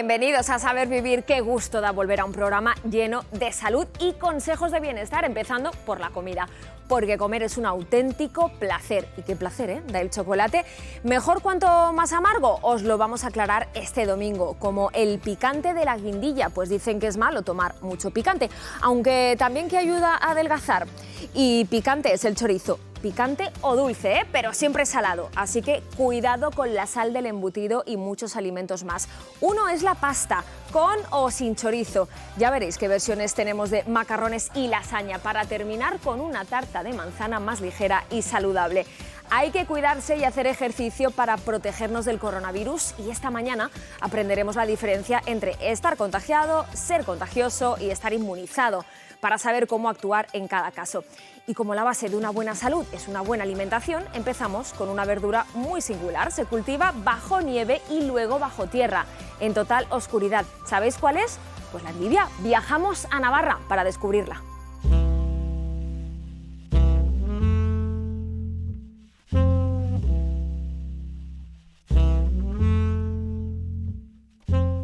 Bienvenidos a Saber Vivir. Qué gusto da volver a un programa lleno de salud y consejos de bienestar, empezando por la comida. Porque comer es un auténtico placer. Y qué placer, ¿eh? Da el chocolate. Mejor cuanto más amargo, os lo vamos a aclarar este domingo. Como el picante de la guindilla, pues dicen que es malo tomar mucho picante, aunque también que ayuda a adelgazar. Y picante es el chorizo. Picante o dulce, ¿eh? Pero siempre salado, así que cuidado con la sal del embutido y muchos alimentos más. Uno es la pasta, con o sin chorizo. Ya veréis qué versiones tenemos de macarrones y lasaña para terminar con una tarta de manzana más ligera y saludable. Hay que cuidarse y hacer ejercicio para protegernos del coronavirus y esta mañana aprenderemos la diferencia entre estar contagiado, ser contagioso y estar inmunizado, para saber cómo actuar en cada caso. Y como la base de una buena salud es una buena alimentación, empezamos con una verdura muy singular. Se cultiva bajo nieve y luego bajo tierra, en total oscuridad. ¿Sabéis cuál es? Pues la endivia. Viajamos a Navarra para descubrirla.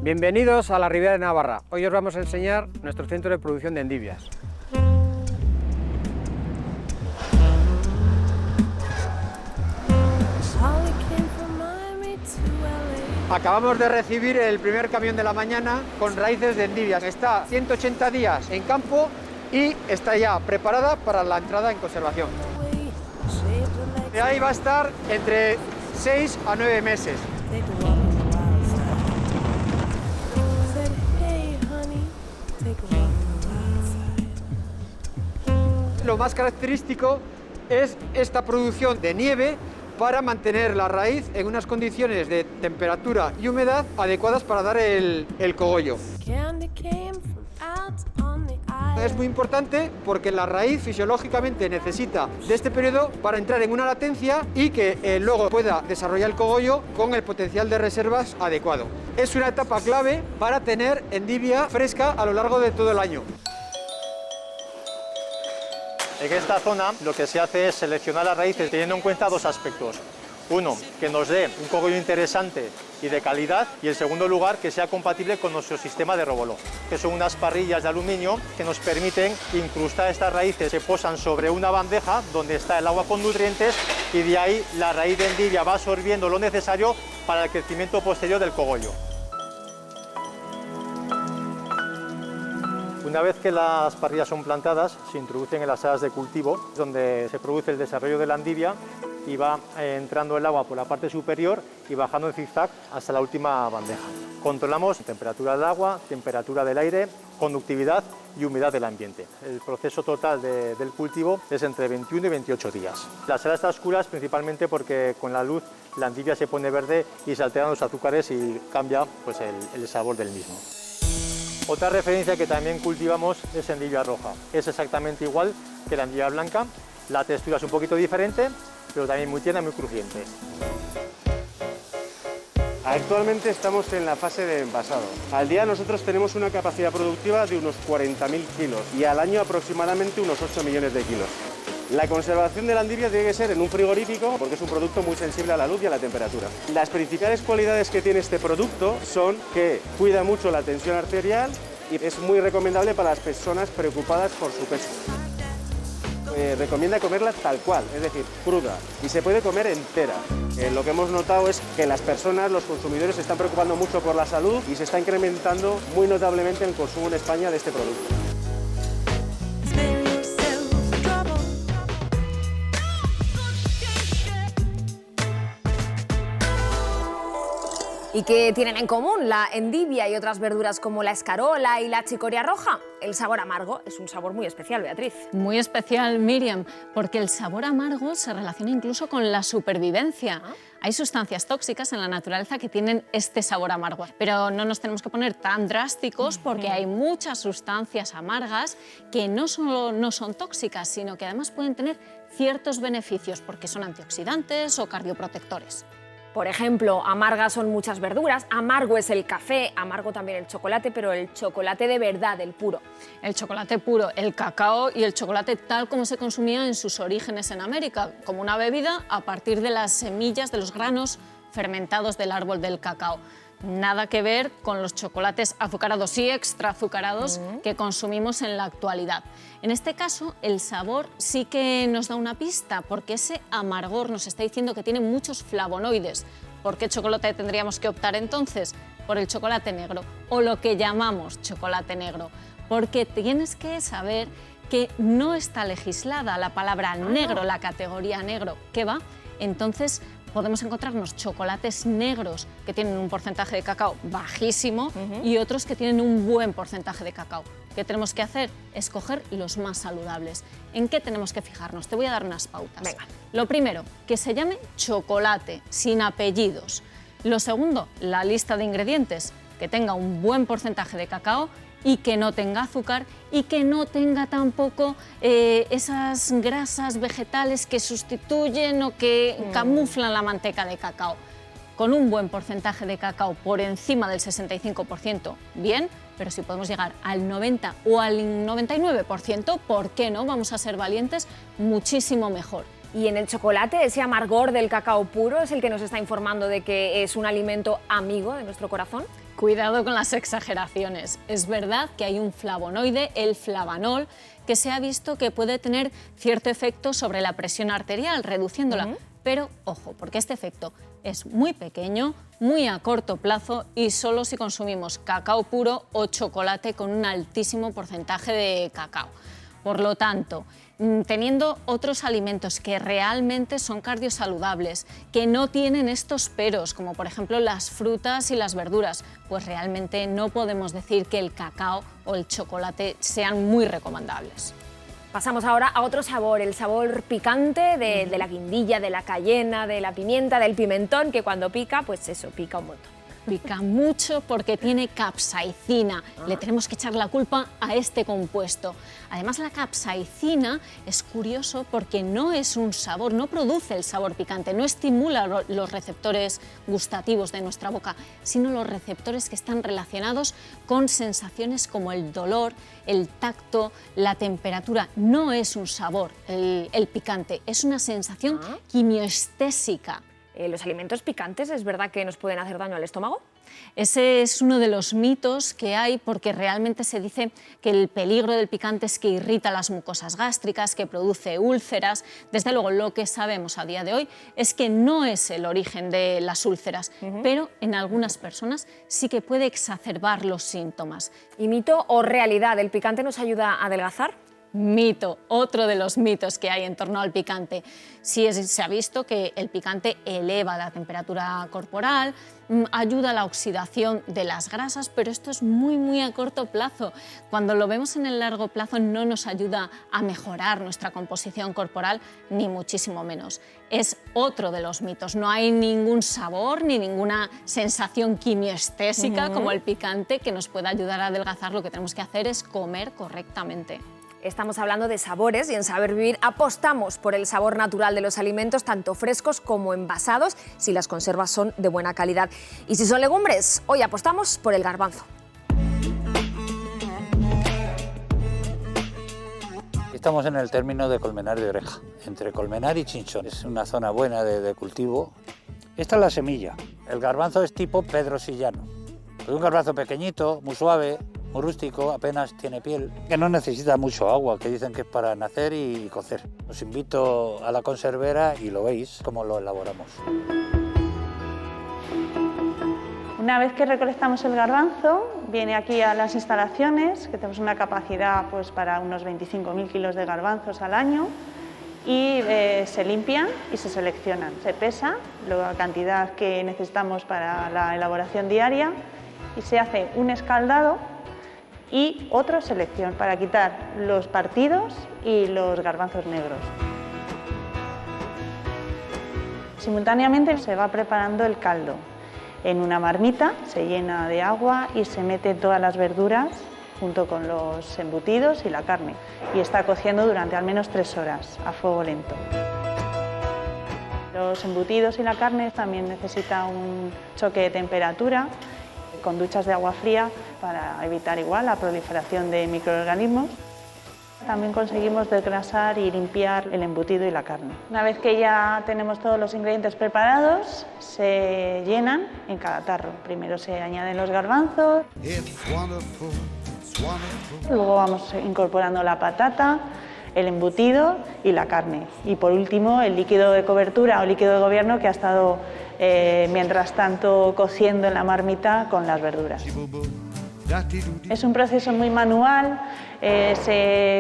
Bienvenidos a la Ribera de Navarra. Hoy os vamos a enseñar nuestro centro de producción de endivias. Acabamos de recibir el primer camión de la mañana con raíces de endivias. Está 180 días en campo y está ya preparada para la entrada en conservación. De ahí va a estar entre 6 a 9 meses. Lo más característico es esta producción de nieve para mantener la raíz en unas condiciones de temperatura y humedad adecuadas para dar el cogollo. Es muy importante porque la raíz fisiológicamente necesita de este periodo para entrar en una latencia y que luego pueda desarrollar el cogollo con el potencial de reservas adecuado. Es una etapa clave para tener endivia fresca a lo largo de todo el año. En esta zona lo que se hace es seleccionar las raíces teniendo en cuenta dos aspectos. Uno, que nos dé un cogollo interesante y de calidad, y en segundo lugar, que sea compatible con nuestro sistema de robolo, que son unas parrillas de aluminio que nos permiten incrustar estas raíces, se posan sobre una bandeja donde está el agua con nutrientes y de ahí la raíz de endivia va absorbiendo lo necesario para el crecimiento posterior del cogollo. Una vez que las parrillas son plantadas, se introducen en las salas de cultivo, donde se produce el desarrollo de la endivia y va entrando el agua por la parte superior y bajando en zigzag hasta la última bandeja. Controlamos temperatura del agua, temperatura del aire, conductividad y humedad del ambiente. El proceso total del cultivo es entre 21 y 28 días. La sala está oscura principalmente porque con la luz la endivia se pone verde y se alteran los azúcares y cambia pues, el sabor del mismo. Otra referencia que también cultivamos es endivia roja. Es exactamente igual que la endivia blanca. La textura es un poquito diferente, pero también muy tierna y muy crujiente. Actualmente estamos en la fase de envasado. Al día nosotros tenemos una capacidad productiva de unos 40.000 kilos y al año aproximadamente unos 8 millones de kilos. La conservación de la endivia tiene que ser en un frigorífico porque es un producto muy sensible a la luz y a la temperatura. Las principales cualidades que tiene este producto son que cuida mucho la tensión arterial y es muy recomendable para las personas preocupadas por su peso. Recomienda comerla tal cual, es decir, cruda, y se puede comer entera. Lo que hemos notado es que las personas, los consumidores, se están preocupando mucho por la salud y se está incrementando muy notablemente el consumo en España de este producto. ¿Y qué tienen en común la endivia y otras verduras como la escarola y la chicoria roja? El sabor amargo es un sabor muy especial, Beatriz. Muy especial, Miriam, porque el sabor amargo se relaciona incluso con la supervivencia. Hay sustancias tóxicas en la naturaleza que tienen este sabor amargo, pero no nos tenemos que poner tan drásticos porque hay muchas sustancias amargas que no solo no son tóxicas, sino que además pueden tener ciertos beneficios porque son antioxidantes o cardioprotectores. Por ejemplo, amargas son muchas verduras, amargo es el café, amargo también el chocolate, pero el chocolate de verdad, el puro. El chocolate puro, el cacao y el chocolate tal como se consumía en sus orígenes en América, como una bebida a partir de las semillas de los granos fermentados del árbol del cacao. Nada que ver con los chocolates azucarados y extra azucarados que consumimos en la actualidad. En este caso, el sabor sí que nos da una pista, porque ese amargor nos está diciendo que tiene muchos flavonoides. ¿Por qué chocolate tendríamos que optar entonces? Por el chocolate negro, o lo que llamamos chocolate negro, porque tienes que saber que no está legislada la palabra negro, la categoría negro. ¿Qué va? Entonces podemos encontrarnos chocolates negros que tienen un porcentaje de cacao bajísimo y otros que tienen un buen porcentaje de cacao. ¿Qué tenemos que hacer? Escoger los más saludables. ¿En qué tenemos que fijarnos? Te voy a dar unas pautas. Venga. Lo primero, que se llame chocolate, sin apellidos. Lo segundo, la lista de ingredientes, que tenga un buen porcentaje de cacao y que no tenga azúcar y que no tenga tampoco esas grasas vegetales que sustituyen o que camuflan la manteca de cacao. Con un buen porcentaje de cacao por encima del 65%, bien, pero si podemos llegar al 90 o al 99%, ¿por qué no? Vamos a ser valientes, muchísimo mejor. Y en el chocolate, ese amargor del cacao puro es el que nos está informando de que es un alimento amigo de nuestro corazón. Cuidado con las exageraciones. Es verdad que hay un flavonoide, el flavanol, que se ha visto que puede tener cierto efecto sobre la presión arterial, reduciéndola. Pero ojo, porque este efecto es muy pequeño, muy a corto plazo y solo si consumimos cacao puro o chocolate con un altísimo porcentaje de cacao. Por lo tanto, teniendo otros alimentos que realmente son cardiosaludables, que no tienen estos peros, como por ejemplo las frutas y las verduras, pues realmente no podemos decir que el cacao o el chocolate sean muy recomendables. Pasamos ahora a otro sabor, el sabor picante de la guindilla, de la cayena, de la pimienta, del pimentón, que cuando pica, pues eso, pica un montón. Pica mucho porque tiene capsaicina. Le tenemos que echar la culpa a este compuesto. Además, la capsaicina es curioso porque no es un sabor, no produce el sabor picante, no estimula los receptores gustativos de nuestra boca, sino los receptores que están relacionados con sensaciones como el dolor, el tacto, la temperatura. No es un sabor el picante, es una sensación quimioestésica. ¿Los alimentos picantes es verdad que nos pueden hacer daño al estómago? Ese es uno de los mitos que hay porque realmente se dice que el peligro del picante es que irrita las mucosas gástricas, que produce úlceras. Desde luego, lo que sabemos a día de hoy es que no es el origen de las úlceras, pero en algunas personas sí que puede exacerbar los síntomas. ¿Y mito o realidad? ¿El picante nos ayuda a adelgazar? Mito, otro de los mitos que hay en torno al picante. Sí se ha visto que el picante eleva la temperatura corporal, ayuda a la oxidación de las grasas, pero esto es muy a corto plazo. Cuando lo vemos en el largo plazo no nos ayuda a mejorar nuestra composición corporal, ni muchísimo menos. Es otro de los mitos. No hay ningún sabor ni ninguna sensación quimioestésica como el picante que nos pueda ayudar a adelgazar. Lo que tenemos que hacer es comer correctamente. Estamos hablando de sabores y en Saber Vivir apostamos por el sabor natural de los alimentos, tanto frescos como envasados, si las conservas son de buena calidad. Y si son legumbres, hoy apostamos por el garbanzo. Estamos en el término de Colmenar de Oreja, entre Colmenar y Chinchón. Es una zona buena de cultivo. Esta es la semilla. El garbanzo es tipo pedrosillano. Es un garbanzo pequeñito, muy suave, muy rústico, apenas tiene piel, que no necesita mucho agua, que dicen que es para nacer y cocer. Os invito a la conservera y lo veis cómo lo elaboramos. Una vez que recolectamos el garbanzo, viene aquí a las instalaciones, que tenemos una capacidad pues, para unos 25.000 kilos de garbanzos al año, y se limpian y se seleccionan. Se pesa la cantidad que necesitamos para la elaboración diaria y se hace un escaldado y otra selección para quitar los partidos y los garbanzos negros. Simultáneamente se va preparando el caldo. En una marmita se llena de agua y se mete todas las verduras junto con los embutidos y la carne y está cociendo durante al menos 3 horas a fuego lento. Los embutidos y la carne también necesitan un choque de temperatura con duchas de agua fría para evitar igual la proliferación de microorganismos. también conseguimos desgrasar y limpiar el embutido y la carne. Una vez que ya tenemos todos los ingredientes preparados, se llenan en cada tarro. Primero se añaden los garbanzos, luego vamos incorporando la patata, el embutido y la carne. Y por último, el líquido de cobertura o líquido de gobierno que ha estado mientras tanto cociendo en la marmita con las verduras. Es un proceso muy manual,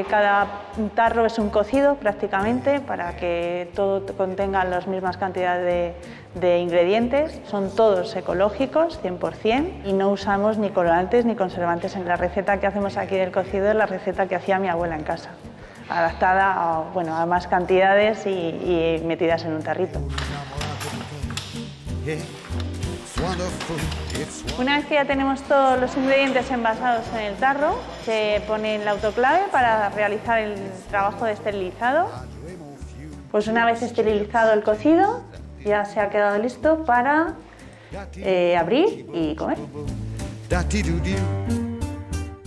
cada tarro es un cocido prácticamente para que todo contenga las mismas cantidades de ingredientes. Son todos ecológicos, 100%, y no usamos ni colorantes ni conservantes. En la receta que hacemos aquí del cocido es la receta que hacía mi abuela en casa, adaptada a más cantidades y metidas en un tarrito. Una vez que ya tenemos todos los ingredientes envasados en el tarro, se pone el autoclave para realizar el trabajo de esterilizado. Pues una vez esterilizado el cocido, ya se ha quedado listo para abrir y comer.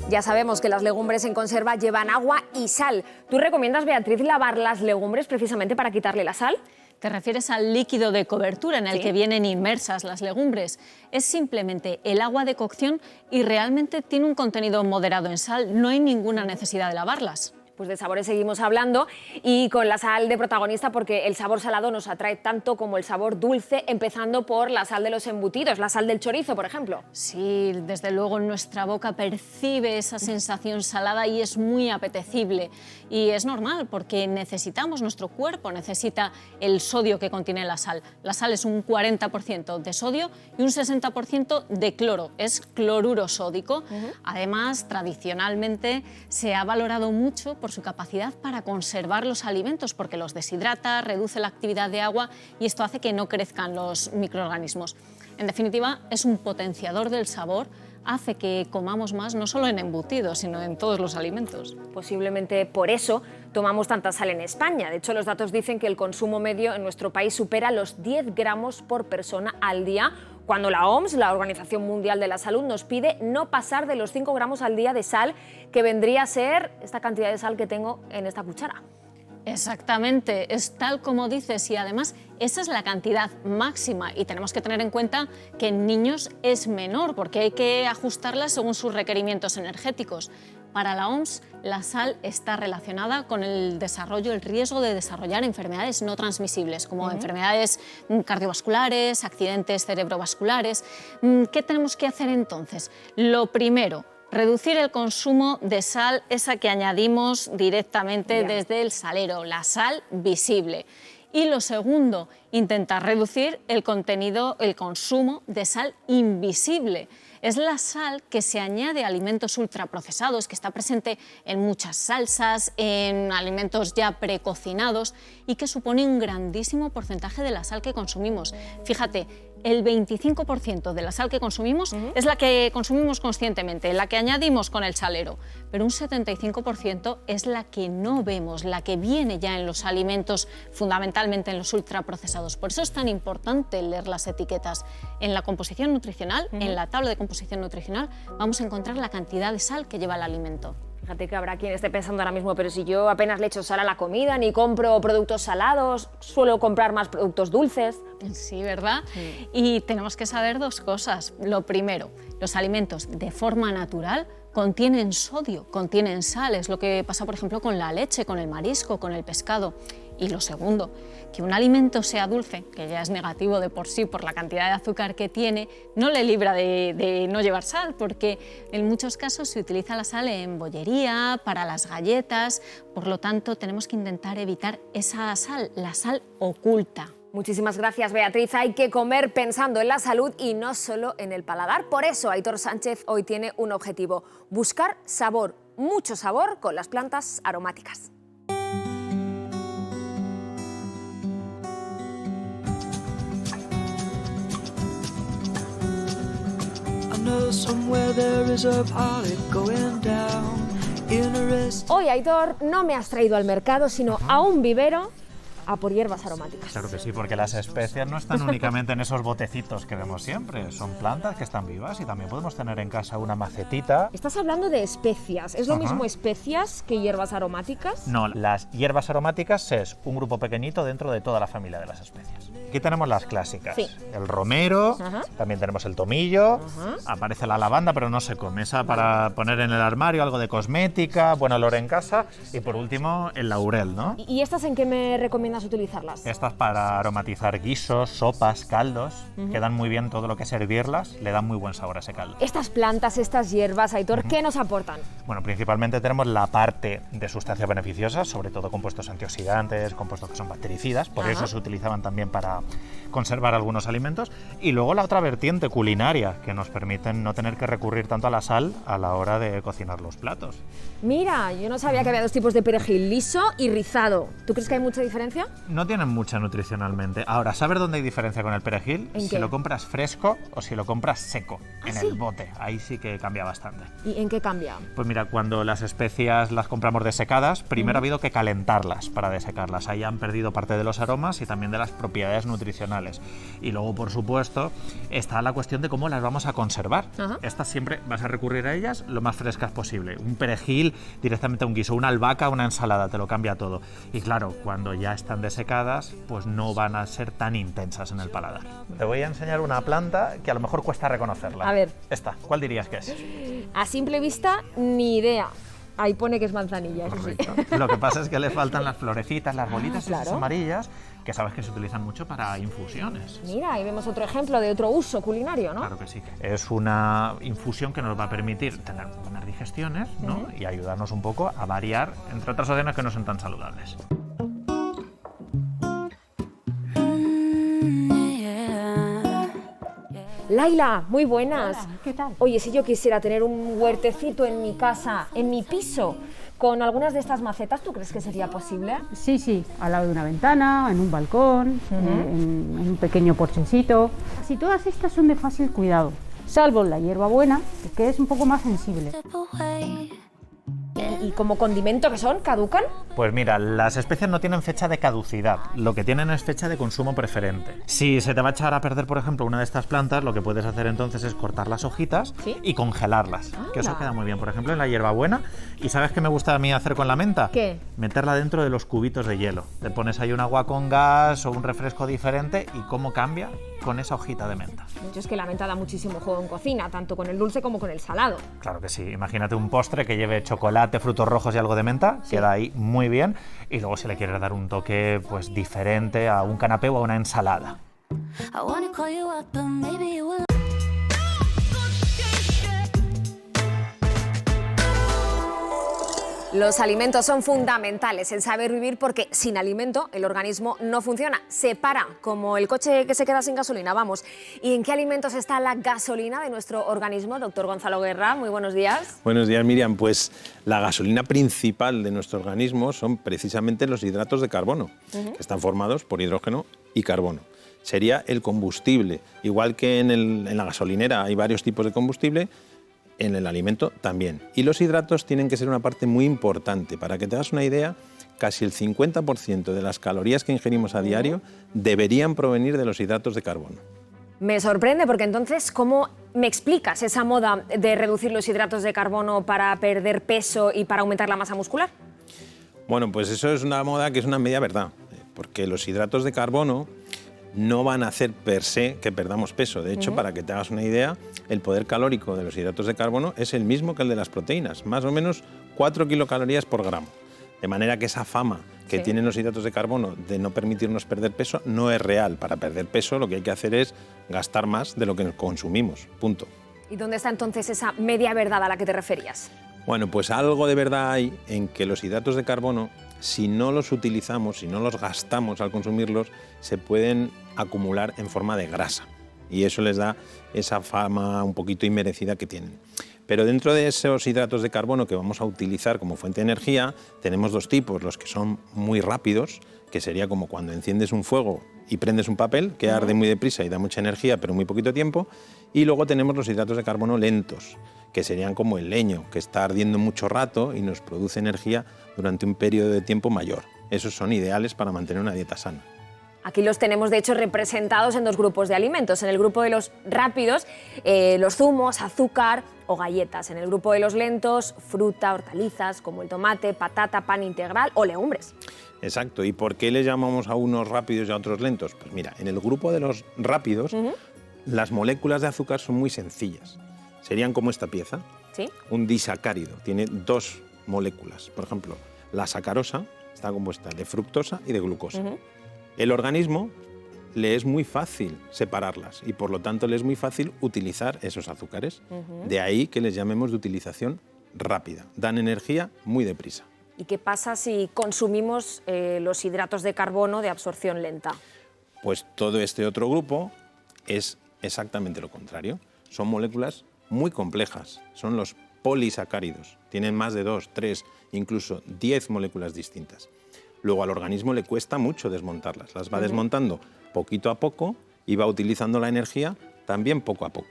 Ya sabemos que las legumbres en conserva llevan agua y sal. ¿Tú recomiendas, Beatriz, lavar las legumbres precisamente para quitarle la sal? ¿Te refieres al líquido de cobertura en el que vienen inmersas las legumbres? Es simplemente el agua de cocción y realmente tiene un contenido moderado en sal. No hay ninguna necesidad de lavarlas. Pues de sabores seguimos hablando y con la sal de protagonista porque el sabor salado nos atrae tanto como el sabor dulce, empezando por la sal de los embutidos, la sal del chorizo, por ejemplo. Sí, desde luego nuestra boca percibe esa sensación salada y es muy apetecible. Y es normal porque nuestro cuerpo necesita el sodio que contiene la sal. La sal es un 40% de sodio y un 60% de cloro, es cloruro sódico. Además, tradicionalmente se ha valorado mucho por su capacidad para conservar los alimentos, porque los deshidrata, reduce la actividad de agua y esto hace que no crezcan los microorganismos. En definitiva, es un potenciador del sabor, hace que comamos más, no solo en embutidos, sino en todos los alimentos. Posiblemente por eso tomamos tanta sal en España. De hecho, los datos dicen que el consumo medio en nuestro país supera los 10 gramos por persona al día, cuando la OMS, la Organización Mundial de la Salud, nos pide no pasar de los 5 gramos al día de sal, que vendría a ser esta cantidad de sal que tengo en esta cuchara. Exactamente, es tal como dices y además esa es la cantidad máxima y tenemos que tener en cuenta que en niños es menor porque hay que ajustarla según sus requerimientos energéticos. Para la OMS, la sal está relacionada con el riesgo de desarrollar enfermedades no transmisibles, como enfermedades cardiovasculares, accidentes cerebrovasculares. ¿Qué tenemos que hacer entonces? Lo primero, reducir el consumo de sal, esa que añadimos directamente desde el salero, la sal visible. Y lo segundo, intentar reducir el consumo de sal invisible. Es la sal que se añade a alimentos ultraprocesados, que está presente en muchas salsas, en alimentos ya precocinados y que supone un grandísimo porcentaje de la sal que consumimos. Fíjate, el 25% de la sal que consumimos es la que consumimos conscientemente, la que añadimos con el salero, pero un 75% es la que no vemos, la que viene ya en los alimentos, fundamentalmente en los ultraprocesados. Por eso es tan importante leer las etiquetas. En la composición nutricional, en la tabla de composición nutricional, vamos a encontrar la cantidad de sal que lleva el alimento. Fíjate que habrá quien esté pensando ahora mismo, pero si yo apenas le echo sal a la comida, ni compro productos salados, suelo comprar más productos dulces. Sí, ¿verdad? Sí. Y tenemos que saber dos cosas. Lo primero, los alimentos de forma natural contienen sodio, contienen sal, es lo que pasa por ejemplo con la leche, con el marisco, con el pescado. Y lo segundo, que un alimento sea dulce, que ya es negativo de por sí por la cantidad de azúcar que tiene, no le libra de no llevar sal, porque en muchos casos se utiliza la sal en bollería, para las galletas, por lo tanto tenemos que intentar evitar esa sal, la sal oculta. Muchísimas gracias, Beatriz. Hay que comer pensando en la salud y no solo en el paladar. Por eso Aitor Sánchez hoy tiene un objetivo: buscar sabor, mucho sabor con las plantas aromáticas. Hoy, Aitor, no me has traído al mercado, sino a un vivero a por hierbas aromáticas. Claro que sí, porque las especias no están únicamente en esos botecitos que vemos siempre, son plantas que están vivas y también podemos tener en casa una macetita. Estás hablando de especias, ¿es lo Ajá. mismo especias que hierbas aromáticas? No, las hierbas aromáticas es un grupo pequeñito dentro de toda la familia de las especias. Aquí tenemos las clásicas, Sí. el romero, Ajá. también tenemos el tomillo, Ajá. aparece la lavanda pero no se come, esa para poner en el armario, algo de cosmética, buen olor en casa y por último el laurel, ¿no? ¿Y estas en qué me recomiendas utilizarlas? Estas para aromatizar guisos, sopas, caldos, quedan muy bien todo lo que es hervirlas, le dan muy buen sabor a ese caldo. Estas plantas, estas hierbas, Aitor, ¿qué nos aportan? Bueno, principalmente tenemos la parte de sustancias beneficiosas, sobre todo compuestos antioxidantes, compuestos que son bactericidas, por Ajá. eso se utilizaban también para conservar algunos alimentos, y luego la otra vertiente culinaria, que nos permiten no tener que recurrir tanto a la sal a la hora de cocinar los platos. Mira, yo no sabía que había dos tipos de perejil, liso y rizado. ¿Tú crees que hay mucha diferencia? No tienen mucha nutricionalmente. Ahora, ¿sabes dónde hay diferencia con el perejil? ¿En Si qué? lo compras fresco o si lo compras seco, en ¿sí? el bote. Ahí sí que cambia bastante. ¿Y en qué cambia? Pues mira, cuando las especias las compramos desecadas, primero ha habido que calentarlas para desecarlas. Ahí han perdido parte de los aromas y también de las propiedades nutricionales. Y luego, por supuesto, está la cuestión de cómo las vamos a conservar. Ajá. Estas siempre vas a recurrir a ellas lo más frescas posible. Un perejil directamente a un guiso, una albahaca, una ensalada, te lo cambia todo. Y claro, cuando ya están desecadas, pues no van a ser tan intensas en el paladar. Te voy a enseñar una planta que a lo mejor cuesta reconocerla. A ver. Esta, ¿cuál dirías que es? A simple vista, ni idea. Ahí pone que es manzanilla, eso sí. Correcto. Lo que pasa es que le faltan las florecitas, las bolitas esas claro. amarillas, que sabes que se utilizan mucho para infusiones. Mira, ahí vemos otro ejemplo de otro uso culinario, ¿no? Claro que sí. Es una infusión que nos va a permitir tener buenas digestiones, ¿no? Y ayudarnos un poco a variar entre otras opciones que no son tan saludables. Laila, muy buenas. Hola, ¿qué tal? Oye, si yo quisiera tener un huertecito en mi casa, en mi piso, con algunas de estas macetas, ¿tú crees que sería posible? Sí, sí, al lado de una ventana, en un balcón, en un pequeño porchecito. Casi todas estas son de fácil cuidado, salvo la hierbabuena, que es un poco más sensible. ¿Y como condimento que son? ¿Caducan? Pues mira, las especias no tienen fecha de caducidad, lo que tienen es fecha de consumo preferente. Si se te va a echar a perder, por ejemplo, una de estas plantas, lo que puedes hacer entonces es cortar las hojitas ¿Sí? y congelarlas, que eso Anda. queda muy bien. Por ejemplo, en la hierbabuena, ¿y sabes qué me gusta a mí hacer con la menta? ¿Qué? Meterla dentro de los cubitos de hielo. Te pones ahí un agua con gas o un refresco diferente y cómo cambia con esa hojita de menta. Yo es que la menta da muchísimo juego en cocina, tanto con el dulce como con el salado. Claro que sí, imagínate un postre que lleve chocolate, frutos rojos y algo de menta, queda ahí muy bien. Y luego si le quieres dar un toque pues diferente a un canapé o a una ensalada. Los alimentos son fundamentales en saber vivir porque sin alimento el organismo no funciona, se para, como el coche que se queda sin gasolina, vamos. ¿Y en qué alimentos está la gasolina de nuestro organismo? Doctor Gonzalo Guerra, muy buenos días. Buenos días, Miriam. Pues la gasolina principal de nuestro organismo son precisamente los hidratos de carbono, que están formados por hidrógeno y carbono. Sería el combustible. Igual que en la gasolinera hay varios tipos de combustible, en el alimento también. Y los hidratos tienen que ser una parte muy importante. Para que te hagas una idea, casi el 50% de las calorías que ingerimos a diario deberían provenir de los hidratos de carbono. Me sorprende porque entonces, ¿cómo me explicas esa moda de reducir los hidratos de carbono para perder peso y para aumentar la masa muscular? Bueno, pues eso es una moda que es una media verdad, porque los hidratos de carbono no van a hacer per se que perdamos peso. De hecho, para que te hagas una idea, el poder calórico de los hidratos de carbono es el mismo que el de las proteínas, más o menos 4 kilocalorías por gramo. De manera que esa fama que tienen los hidratos de carbono de no permitirnos perder peso no es real. Para perder peso lo que hay que hacer es gastar más de lo que consumimos, punto. ¿Y dónde está entonces esa media verdad a la que te referías? Bueno, pues algo de verdad hay en que los hidratos de carbono, si no los utilizamos, si no los gastamos al consumirlos, se pueden acumular en forma de grasa. Y eso les da esa fama un poquito inmerecida que tienen. Pero dentro de esos hidratos de carbono que vamos a utilizar como fuente de energía, tenemos dos tipos, los que son muy rápidos, que sería como cuando enciendes un fuego y prendes un papel, que arde muy deprisa y da mucha energía, pero muy poquito tiempo. Y luego tenemos los hidratos de carbono lentos, que serían como el leño, que está ardiendo mucho rato y nos produce energía durante un periodo de tiempo mayor. esos son ideales para mantener una dieta sana. Aquí los tenemos, de hecho, representados en dos grupos de alimentos. En el grupo de los rápidos, los zumos, azúcar o galletas. En el grupo de los lentos, fruta, hortalizas como el tomate, patata, pan integral o legumbres. Exacto. ¿Y por qué le llamamos a unos rápidos y a otros lentos? Pues mira, en el grupo de los rápidos, las moléculas de azúcar son muy sencillas. Serían como esta pieza, ¿sí? Un disacárido. Tiene dos moléculas. Por ejemplo, la sacarosa está compuesta de fructosa y de glucosa. El organismo le es muy fácil separarlas y por lo tanto le es muy fácil utilizar esos azúcares. De ahí que les llamemos de utilización rápida. Dan energía muy deprisa. ¿Y qué pasa si consumimos los hidratos de carbono de absorción lenta? Pues todo este otro grupo es exactamente lo contrario. Son moléculas muy complejas, son los polisacáridos. Tienen más de 2, 3, incluso 10 moléculas distintas. Luego al organismo le cuesta mucho desmontarlas, las va desmontando poquito a poco y va utilizando la energía también poco a poco.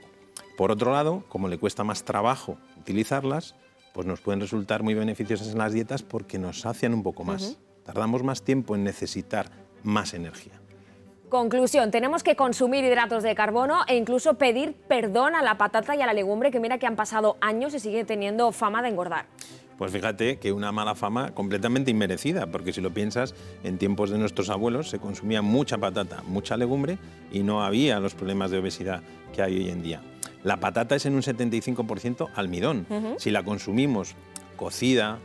Por otro lado, como le cuesta más trabajo utilizarlas, pues nos pueden resultar muy beneficiosas en las dietas porque nos sacian un poco más. Tardamos más tiempo en necesitar más energía. Conclusión, tenemos que consumir hidratos de carbono e incluso pedir perdón a la patata y a la legumbre, que mira que han pasado años y sigue teniendo fama de engordar. Pues fíjate que una mala fama completamente inmerecida, porque si lo piensas, en tiempos de nuestros abuelos se consumía mucha patata, mucha legumbre y no había los problemas de obesidad que hay hoy en día. La patata es en un 75% almidón. Si la consumimos cocida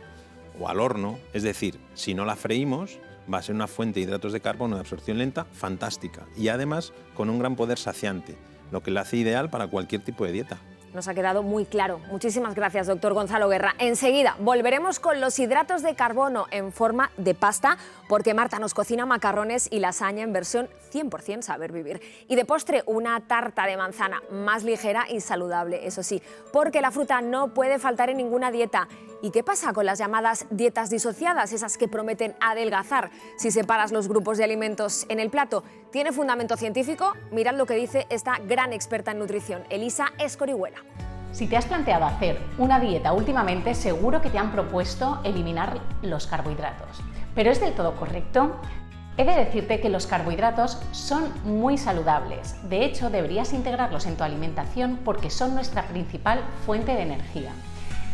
o al horno, es decir, si no la freímos, va a ser una fuente de hidratos de carbono de absorción lenta fantástica y además con un gran poder saciante, lo que la hace ideal para cualquier tipo de dieta. Nos ha quedado muy claro. Muchísimas gracias, doctor Gonzalo Guerra. Enseguida volveremos con los hidratos de carbono en forma de pasta, porque Marta nos cocina macarrones y lasaña en versión 100% saber vivir. Y de postre, una tarta de manzana más ligera y saludable, eso sí, porque la fruta no puede faltar en ninguna dieta. ¿Y qué pasa con las llamadas dietas disociadas, esas que prometen adelgazar si separas los grupos de alimentos en el plato? ¿Tiene fundamento científico? Mirad lo que dice esta gran experta en nutrición, Elisa Escorihuela. Si te has planteado hacer una dieta últimamente, seguro que te han propuesto eliminar los carbohidratos. ¿Pero es del todo correcto? He de decirte que los carbohidratos son muy saludables. De hecho, deberías integrarlos en tu alimentación porque son nuestra principal fuente de energía.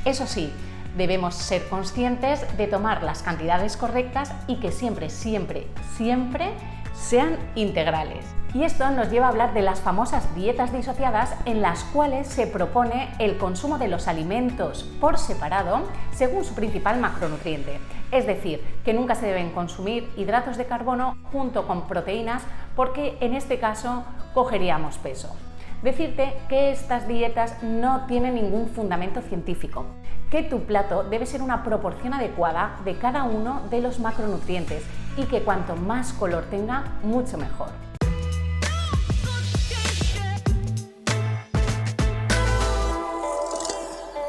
Eso sí, debemos ser conscientes de tomar las cantidades correctas y que siempre, siempre, siempre sean integrales. Y esto nos lleva a hablar de las famosas dietas disociadas, en las cuales se propone el consumo de los alimentos por separado según su principal macronutriente. Es decir, que nunca se deben consumir hidratos de carbono junto con proteínas, porque en este caso cogeríamos peso. Decirte que estas dietas no tienen ningún fundamento científico, que tu plato debe ser una proporción adecuada de cada uno de los macronutrientes y que cuanto más color tenga, mucho mejor.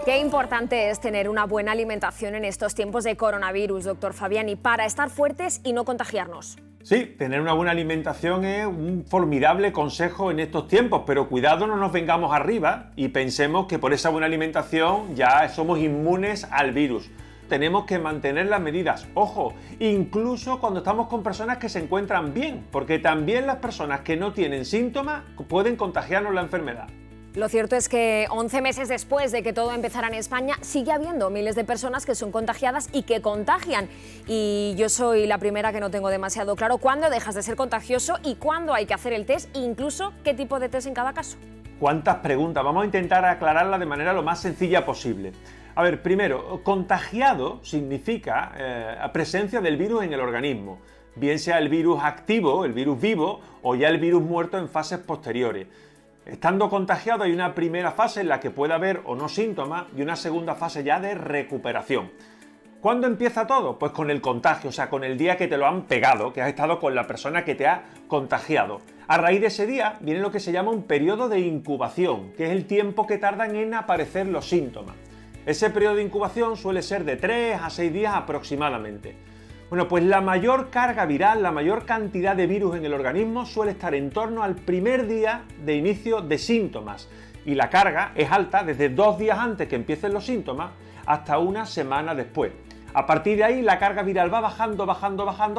Qué importante es tener una buena alimentación en estos tiempos de coronavirus, doctor Fabiani, para estar fuertes y no contagiarnos. Sí, tener una buena alimentación es un formidable consejo en estos tiempos, pero cuidado, no nos vengamos arriba y pensemos que por esa buena alimentación ya somos inmunes al virus. Tenemos que mantener las medidas, ojo, incluso cuando estamos con personas que se encuentran bien, porque también las personas que no tienen síntomas pueden contagiarnos la enfermedad. Lo cierto es que 11 meses después de que todo empezara en España, sigue habiendo miles de personas que son contagiadas y que contagian. Y yo soy la primera que no tengo demasiado claro cuándo dejas de ser contagioso y cuándo hay que hacer el test, e incluso qué tipo de test en cada caso. ¿Cuántas preguntas? Vamos a intentar aclararlas de manera lo más sencilla posible. A ver, primero, contagiado significa presencia del virus en el organismo, bien sea el virus activo, el virus vivo, o ya el virus muerto en fases posteriores. Estando contagiado hay una primera fase en la que puede haber o no síntomas y una segunda fase ya de recuperación. ¿Cuándo empieza todo? Pues con el contagio, o sea, con el día que te lo han pegado, que has estado con la persona que te ha contagiado. A raíz de ese día viene lo que se llama un periodo de incubación, que es el tiempo que tardan en aparecer los síntomas. Ese periodo de incubación suele ser de 3 a 6 días aproximadamente. Bueno, pues la mayor carga viral, la mayor cantidad de virus en el organismo suele estar en torno al primer día de inicio de síntomas. Y la carga es alta desde 2 días antes que empiecen los síntomas hasta una semana después. A partir de ahí la carga viral va bajando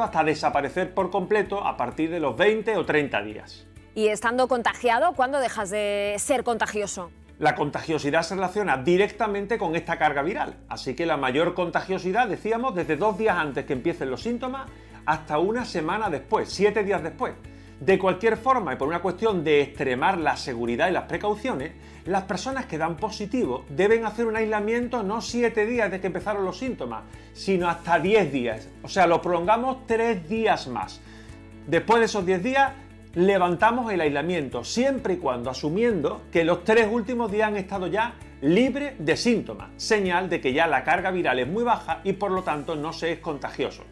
hasta desaparecer por completo a partir de los 20 o 30 días. Y estando contagiado, ¿cuándo dejas de ser contagioso? La contagiosidad se relaciona directamente con esta carga viral, así que la mayor contagiosidad, decíamos, desde 2 días antes que empiecen los síntomas hasta una semana después, 7 días después. De cualquier forma, y por una cuestión de extremar la seguridad y las precauciones, las personas que dan positivo deben hacer un aislamiento no 7 días desde que empezaron los síntomas, sino hasta 10 días. O sea, lo prolongamos 3 días más. Después de esos 10 días, levantamos el aislamiento, siempre y cuando asumiendo que los 3 últimos días han estado ya libres de síntomas, señal de que ya la carga viral es muy baja y por lo tanto no se es contagioso.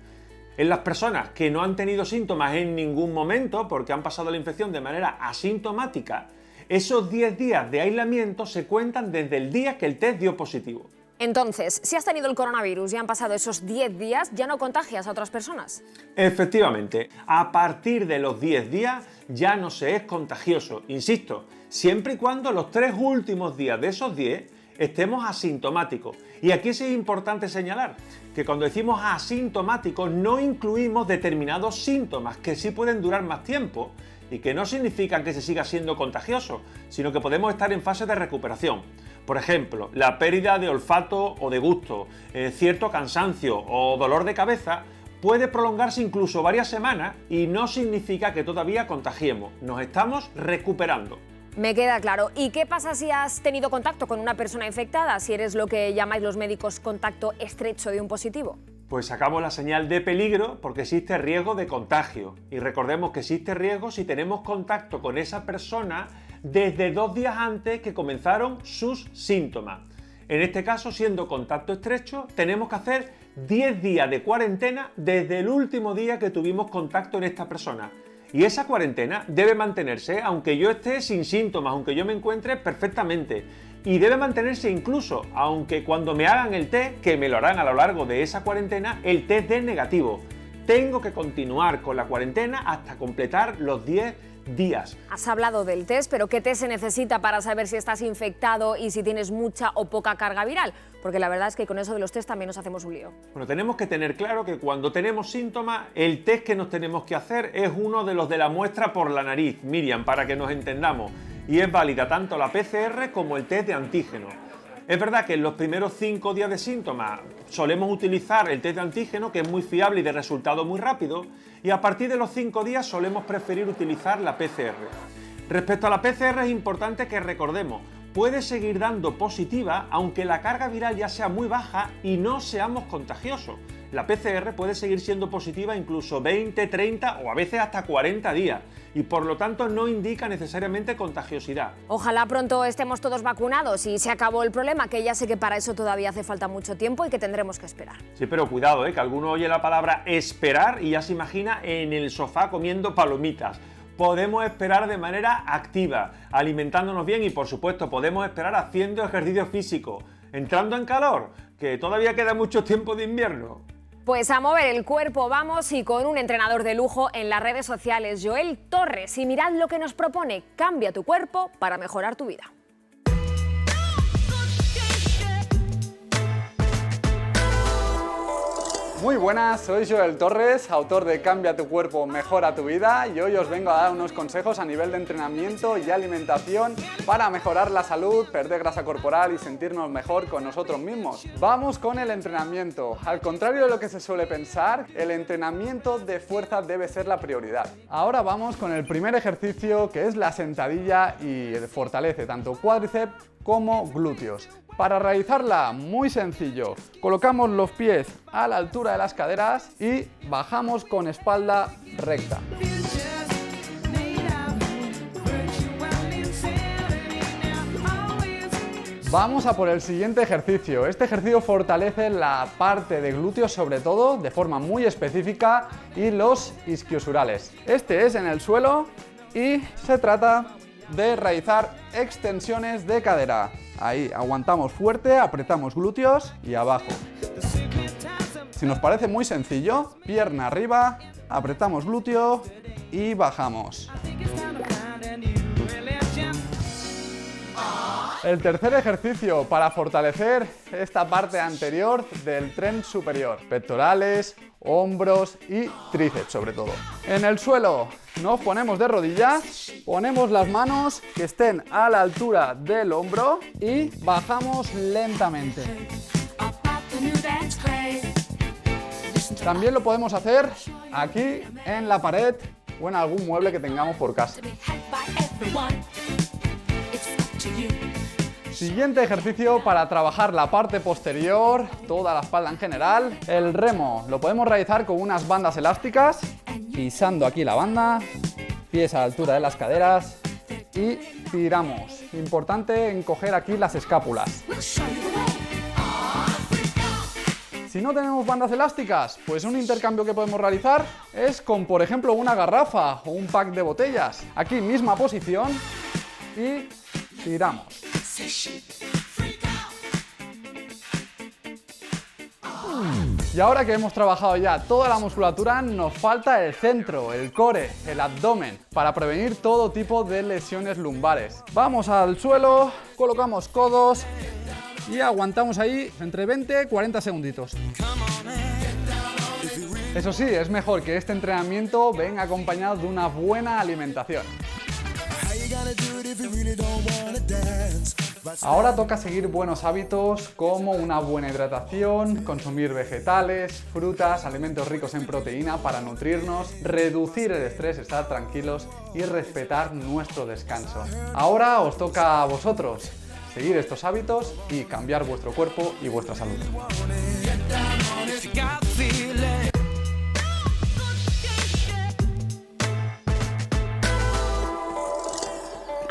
En las personas que no han tenido síntomas en ningún momento, porque han pasado la infección de manera asintomática, esos 10 días de aislamiento se cuentan desde el día que el test dio positivo. Entonces, si has tenido el coronavirus y han pasado esos 10 días, ¿ya no contagias a otras personas? Efectivamente, a partir de los 10 días ya no se es contagioso, insisto, siempre y cuando los 3 últimos días de esos 10 estemos asintomáticos. Y aquí sí es importante señalar que cuando decimos asintomáticos no incluimos determinados síntomas que sí pueden durar más tiempo y que no significan que se siga siendo contagioso, sino que podemos estar en fase de recuperación. Por ejemplo, la pérdida de olfato o de gusto, cierto cansancio o dolor de cabeza puede prolongarse incluso varias semanas y no significa que todavía contagiemos, nos estamos recuperando. Me queda claro. ¿Y qué pasa si has tenido contacto con una persona infectada, si eres lo que llamáis los médicos contacto estrecho de un positivo? Pues sacamos la señal de peligro porque existe riesgo de contagio. Y recordemos que existe riesgo si tenemos contacto con esa persona desde 2 días antes que comenzaron sus síntomas. En este caso, siendo contacto estrecho, tenemos que hacer 10 días de cuarentena desde el último día que tuvimos contacto en esta persona. Y esa cuarentena debe mantenerse aunque yo esté sin síntomas, aunque yo me encuentre perfectamente. Y debe mantenerse incluso aunque cuando me hagan el test, que me lo harán a lo largo de esa cuarentena, el test dé negativo. Tengo que continuar con la cuarentena hasta completar los 10 días. Has hablado del test, pero ¿qué test se necesita para saber si estás infectado y si tienes mucha o poca carga viral? Porque la verdad es que con eso de los test también nos hacemos un lío. Bueno, tenemos que tener claro que cuando tenemos síntomas, el test que nos tenemos que hacer es uno de los de la muestra por la nariz, Miriam, para que nos entendamos. Y es válida tanto la PCR como el test de antígeno. Es verdad que en los primeros 5 días de síntomas solemos utilizar el test de antígeno, que es muy fiable y de resultado muy rápido, y a partir de los 5 días solemos preferir utilizar la PCR. Respecto a la PCR es importante que recordemos, puede seguir dando positiva aunque la carga viral ya sea muy baja y no seamos contagiosos. La PCR puede seguir siendo positiva incluso 20, 30 o a veces hasta 40 días y por lo tanto no indica necesariamente contagiosidad. Ojalá pronto estemos todos vacunados y se acabó el problema, que ya sé que para eso todavía hace falta mucho tiempo y que tendremos que esperar. Sí, pero cuidado, que alguno oye la palabra esperar y ya se imagina en el sofá comiendo palomitas. Podemos esperar de manera activa, alimentándonos bien y por supuesto podemos esperar haciendo ejercicio físico, entrando en calor, que todavía queda mucho tiempo de invierno. Pues a mover el cuerpo vamos y con un entrenador de lujo en las redes sociales, Joel Torres. Y mirad lo que nos propone, cambia tu cuerpo para mejorar tu vida. Muy buenas, soy Joel Torres, autor de Cambia tu cuerpo, mejora tu vida y hoy os vengo a dar unos consejos a nivel de entrenamiento y alimentación para mejorar la salud, perder grasa corporal y sentirnos mejor con nosotros mismos. Vamos con el entrenamiento. Al contrario de lo que se suele pensar, el entrenamiento de fuerza debe ser la prioridad. Ahora vamos con el primer ejercicio, que es la sentadilla y fortalece tanto cuádriceps como glúteos. Para realizarla, muy sencillo, colocamos los pies a la altura de las caderas y bajamos con espalda recta. Vamos a por el siguiente ejercicio. Este ejercicio fortalece la parte de glúteos sobre todo, de forma muy específica, y los isquiosurales. Este es en el suelo y se trata de realizar extensiones de cadera. Ahí, aguantamos fuerte, apretamos glúteos y abajo. Si nos parece muy sencillo, pierna arriba, apretamos glúteo y bajamos. El tercer ejercicio para fortalecer esta parte anterior del tren superior, pectorales, hombros y tríceps sobre todo. En el suelo nos ponemos de rodillas, ponemos las manos que estén a la altura del hombro y bajamos lentamente. También lo podemos hacer aquí en la pared o en algún mueble que tengamos por casa. Siguiente ejercicio para trabajar la parte posterior, toda la espalda en general. El remo lo podemos realizar con unas bandas elásticas, pisando aquí la banda, pies a la altura de las caderas y tiramos. Importante encoger aquí las escápulas. Si no tenemos bandas elásticas, pues un intercambio que podemos realizar es con, por ejemplo, una garrafa o un pack de botellas. Aquí misma posición y tiramos. Y ahora que hemos trabajado ya toda la musculatura, nos falta el centro, el core, el abdomen, para prevenir todo tipo de lesiones lumbares. Vamos al suelo, colocamos codos y aguantamos ahí entre 20 y 40 segunditos. Eso sí, es mejor que este entrenamiento venga acompañado de una buena alimentación. Ahora toca seguir buenos hábitos como una buena hidratación, consumir vegetales, frutas, alimentos ricos en proteína para nutrirnos, reducir el estrés, estar tranquilos y respetar nuestro descanso. Ahora os toca a vosotros seguir estos hábitos y cambiar vuestro cuerpo y vuestra salud.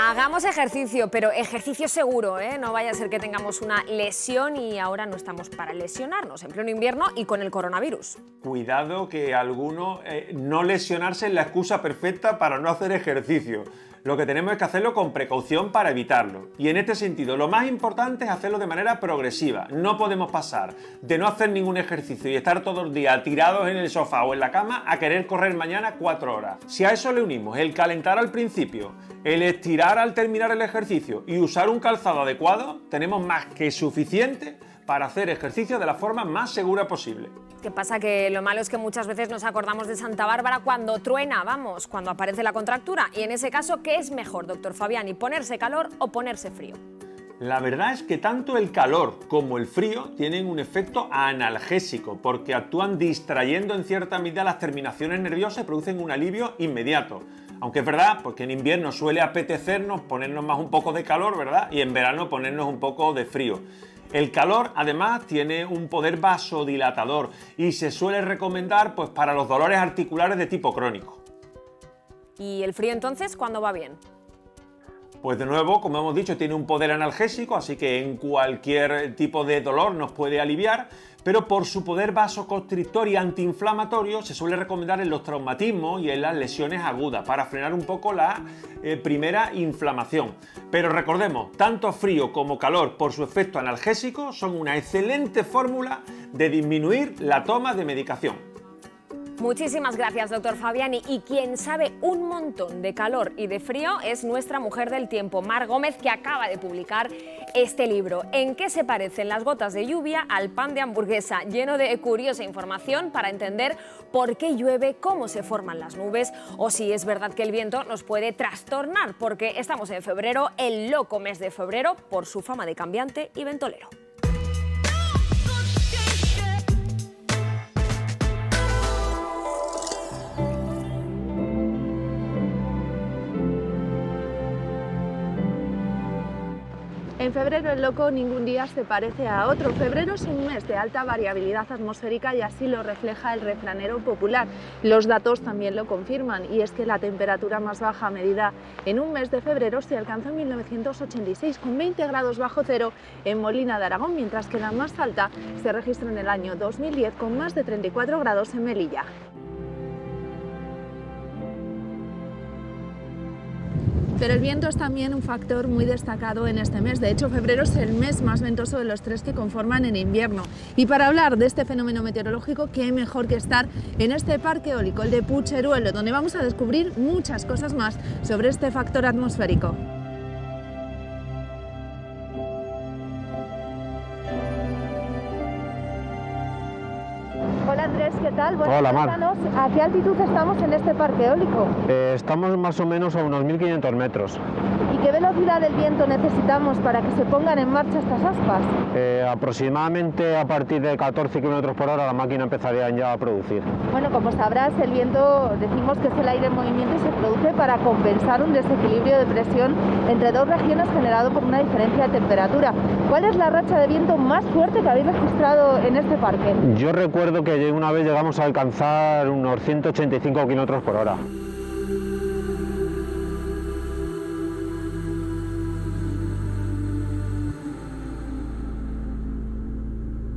Hagamos ejercicio, pero ejercicio seguro, ¿eh? No vaya a ser que tengamos una lesión y ahora no estamos para lesionarnos en pleno invierno y con el coronavirus. Cuidado que alguno no lesionarse es la excusa perfecta para no hacer ejercicio. Lo que tenemos es que hacerlo con precaución para evitarlo. Y en este sentido, lo más importante es hacerlo de manera progresiva. No podemos pasar de no hacer ningún ejercicio y estar todo el día tirados en el sofá o en la cama a querer correr mañana 4 horas. Si a eso le unimos el calentar al principio, el estirar al terminar el ejercicio y usar un calzado adecuado, tenemos más que suficiente para hacer ejercicio de la forma más segura posible. ¿Qué pasa? Que lo malo es que muchas veces nos acordamos de Santa Bárbara cuando truena, vamos, cuando aparece la contractura. Y en ese caso, ¿qué es mejor, doctor Fabiani? ¿Ponerse calor o ponerse frío? La verdad es que tanto el calor como el frío tienen un efecto analgésico porque actúan distrayendo en cierta medida las terminaciones nerviosas y producen un alivio inmediato. Aunque es verdad pues que en invierno suele apetecernos ponernos más un poco de calor, ¿verdad? Y en verano ponernos un poco de frío. El calor, además, tiene un poder vasodilatador y se suele recomendar pues, para los dolores articulares de tipo crónico. ¿Y el frío, entonces, cuándo va bien? Pues de nuevo, como hemos dicho, tiene un poder analgésico, así que en cualquier tipo de dolor nos puede aliviar, pero por su poder vasoconstrictor y antiinflamatorio se suele recomendar en los traumatismos y en las lesiones agudas para frenar un poco la primera inflamación. Pero recordemos, tanto frío como calor por su efecto analgésico son una excelente fórmula de disminuir la toma de medicación. Muchísimas gracias, doctor Fabiani. Y quien sabe un montón de calor y de frío es nuestra mujer del tiempo, Mar Gómez, que acaba de publicar este libro. ¿En qué se parecen las gotas de lluvia al pan de hamburguesa? Lleno de curiosa información para entender por qué llueve, cómo se forman las nubes o si es verdad que el viento nos puede trastornar, porque estamos en febrero, el loco mes de febrero, por su fama de cambiante y ventolero. En febrero el loco ningún día se parece a otro. Febrero es un mes de alta variabilidad atmosférica y así lo refleja el refranero popular. Los datos también lo confirman y es que la temperatura más baja medida en un mes de febrero se alcanzó en 1986 con 20 grados bajo cero en Molina de Aragón, mientras que la más alta se registró en el año 2010 con más de 34 grados en Melilla. Pero el viento es también un factor muy destacado en este mes. De hecho, febrero es el mes más ventoso de los 3 que conforman el invierno. Y para hablar de este fenómeno meteorológico, qué mejor que estar en este parque eólico, el de Pucheruelo, donde vamos a descubrir muchas cosas más sobre este factor atmosférico. Hola Andrés, ¿qué tal? Bueno, hola, Mar. Cuéntanos, ¿a qué altitud estamos en este parque eólico? Estamos más o menos a unos 1500 metros. ¿Y qué velocidad del viento necesitamos para que se pongan en marcha estas aspas? Aproximadamente a partir de 14 km por hora la máquina empezaría ya a producir. Bueno, como sabrás, el viento decimos que es el aire en movimiento y se produce para compensar un desequilibrio de presión entre dos regiones generado por una diferencia de temperatura. ¿Cuál es la racha de viento más fuerte que habéis registrado en este parque? Yo recuerdo que una vez llegamos a alcanzar unos 185 km por hora.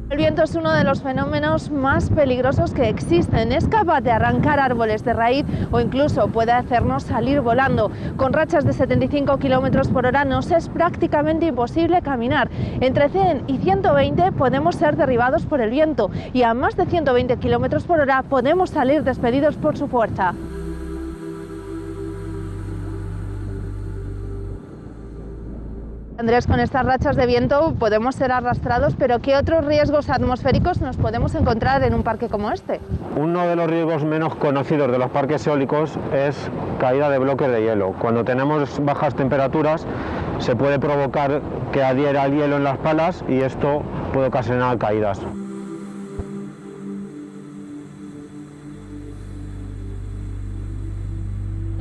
El viento es uno de los fenómenos más peligrosos que existen. Es capaz de arrancar árboles de raíz o incluso puede hacernos salir volando. Con rachas de 75 km por hora nos es prácticamente imposible caminar. Entre 100 y 120 podemos ser derribados por el viento y a más de 120 km por hora podemos salir despedidos por su fuerza. Andrés, con estas rachas de viento podemos ser arrastrados, pero ¿qué otros riesgos atmosféricos nos podemos encontrar en un parque como este? Uno de los riesgos menos conocidos de los parques eólicos es caída de bloques de hielo. Cuando tenemos bajas temperaturas se puede provocar que adhiera el hielo en las palas y esto puede ocasionar caídas.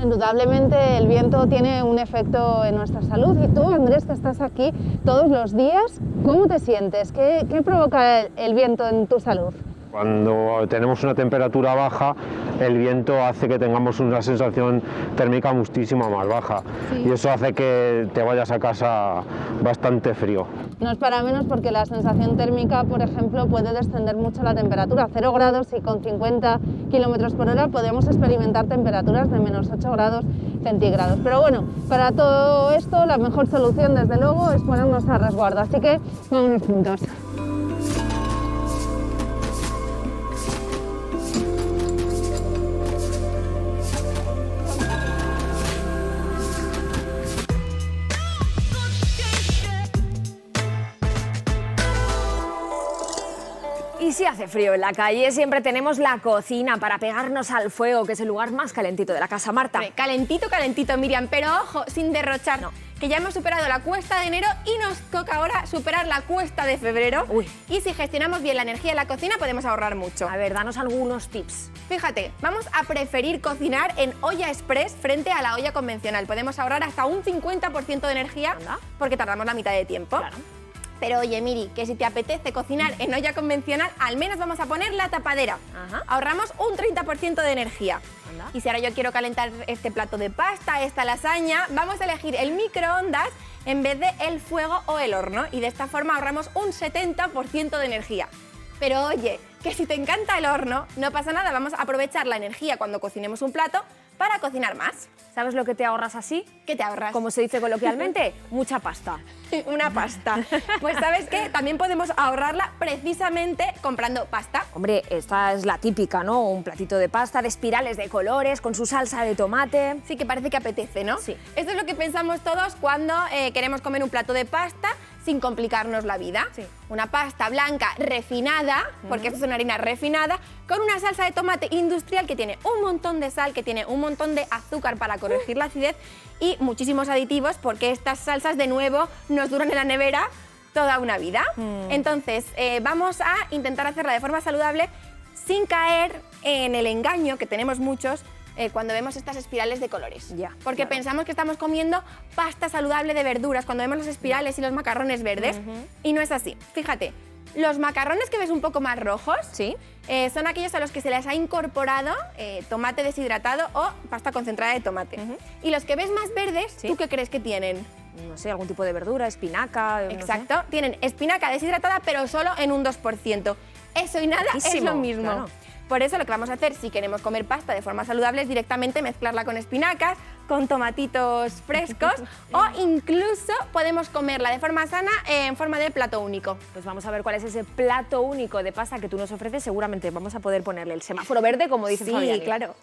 Indudablemente el viento tiene un efecto en nuestra salud y tú, Andrés, que estás aquí todos los días, ¿cómo te sientes? ¿Qué provoca el viento en tu salud? Cuando tenemos una temperatura baja, el viento hace que tengamos una sensación térmica muchísimo más baja, sí. Y eso hace que te vayas a casa bastante frío. No es para menos porque la sensación térmica, por ejemplo, puede descender mucho la temperatura, 0 grados y con 50 km por hora podemos experimentar temperaturas de menos 8 grados centígrados. Pero bueno, para todo esto la mejor solución desde luego es ponernos a resguardo, así que vámonos juntos. Y si hace frío en la calle, siempre tenemos la cocina para pegarnos al fuego, que es el lugar más calentito de la casa. Marta. Calentito, calentito, Miriam, pero ojo, sin derrochar. No. Que ya hemos superado la cuesta de enero y nos toca ahora superar la cuesta de febrero. Uy. Y si gestionamos bien la energía en la cocina, podemos ahorrar mucho. A ver, danos algunos tips. Fíjate, vamos a preferir cocinar en olla express frente a la olla convencional. Podemos ahorrar hasta un 50% de energía porque tardamos la mitad de tiempo. Claro. Pero oye, Miri, que si te apetece cocinar en olla convencional, al menos vamos a poner la tapadera. Ahorramos un 30% de energía. Anda. Y si ahora yo quiero calentar este plato de pasta, esta lasaña, vamos a elegir el microondas en vez de el fuego o el horno. Y de esta forma ahorramos un 70% de energía. Pero oye, que si te encanta el horno, no pasa nada, vamos a aprovechar la energía cuando cocinemos un plato para cocinar más. ¿Sabes lo que te ahorras así? ¿Qué te ahorras? Como se dice coloquialmente, mucha pasta. Una pasta. Pues ¿sabes qué? También podemos ahorrarla precisamente comprando pasta. Hombre, esta es la típica, ¿no? Un platito de pasta de espirales de colores con su salsa de tomate. Sí, que parece que apetece, ¿no? Sí. Esto es lo que pensamos todos cuando queremos comer un plato de pasta sin complicarnos la vida. Sí. Una pasta blanca refinada, porque esto es una harina refinada, con una salsa de tomate industrial que tiene un montón de sal, que tiene un montón de azúcar para corregir la acidez y muchísimos aditivos, porque estas salsas, de nuevo, nos duran en la nevera toda una vida. Entonces, vamos a intentar hacerla de forma saludable sin caer en el engaño que tenemos muchos cuando vemos estas espirales de colores. Porque pensamos que estamos comiendo pasta saludable de verduras cuando vemos las espirales y los macarrones verdes, y no es así. Fíjate, los macarrones que ves un poco más rojos son aquellos a los que se les ha incorporado tomate deshidratado o pasta concentrada de tomate. Y los que ves más verdes, ¿tú qué crees que tienen? No sé, algún tipo de verdura, espinaca. Exacto, no sé. Tienen espinaca deshidratada, pero solo en un 2%. Eso y nada es lo mismo. Claro. Por eso lo que vamos a hacer, si queremos comer pasta de forma saludable, es directamente mezclarla con espinacas, con tomatitos frescos o incluso podemos comerla de forma sana en forma de plato único. Pues vamos a ver cuál es ese plato único de pasta que tú nos ofreces. Seguramente vamos a poder ponerle el semáforo verde, como dices, Fabián. Sí, claro.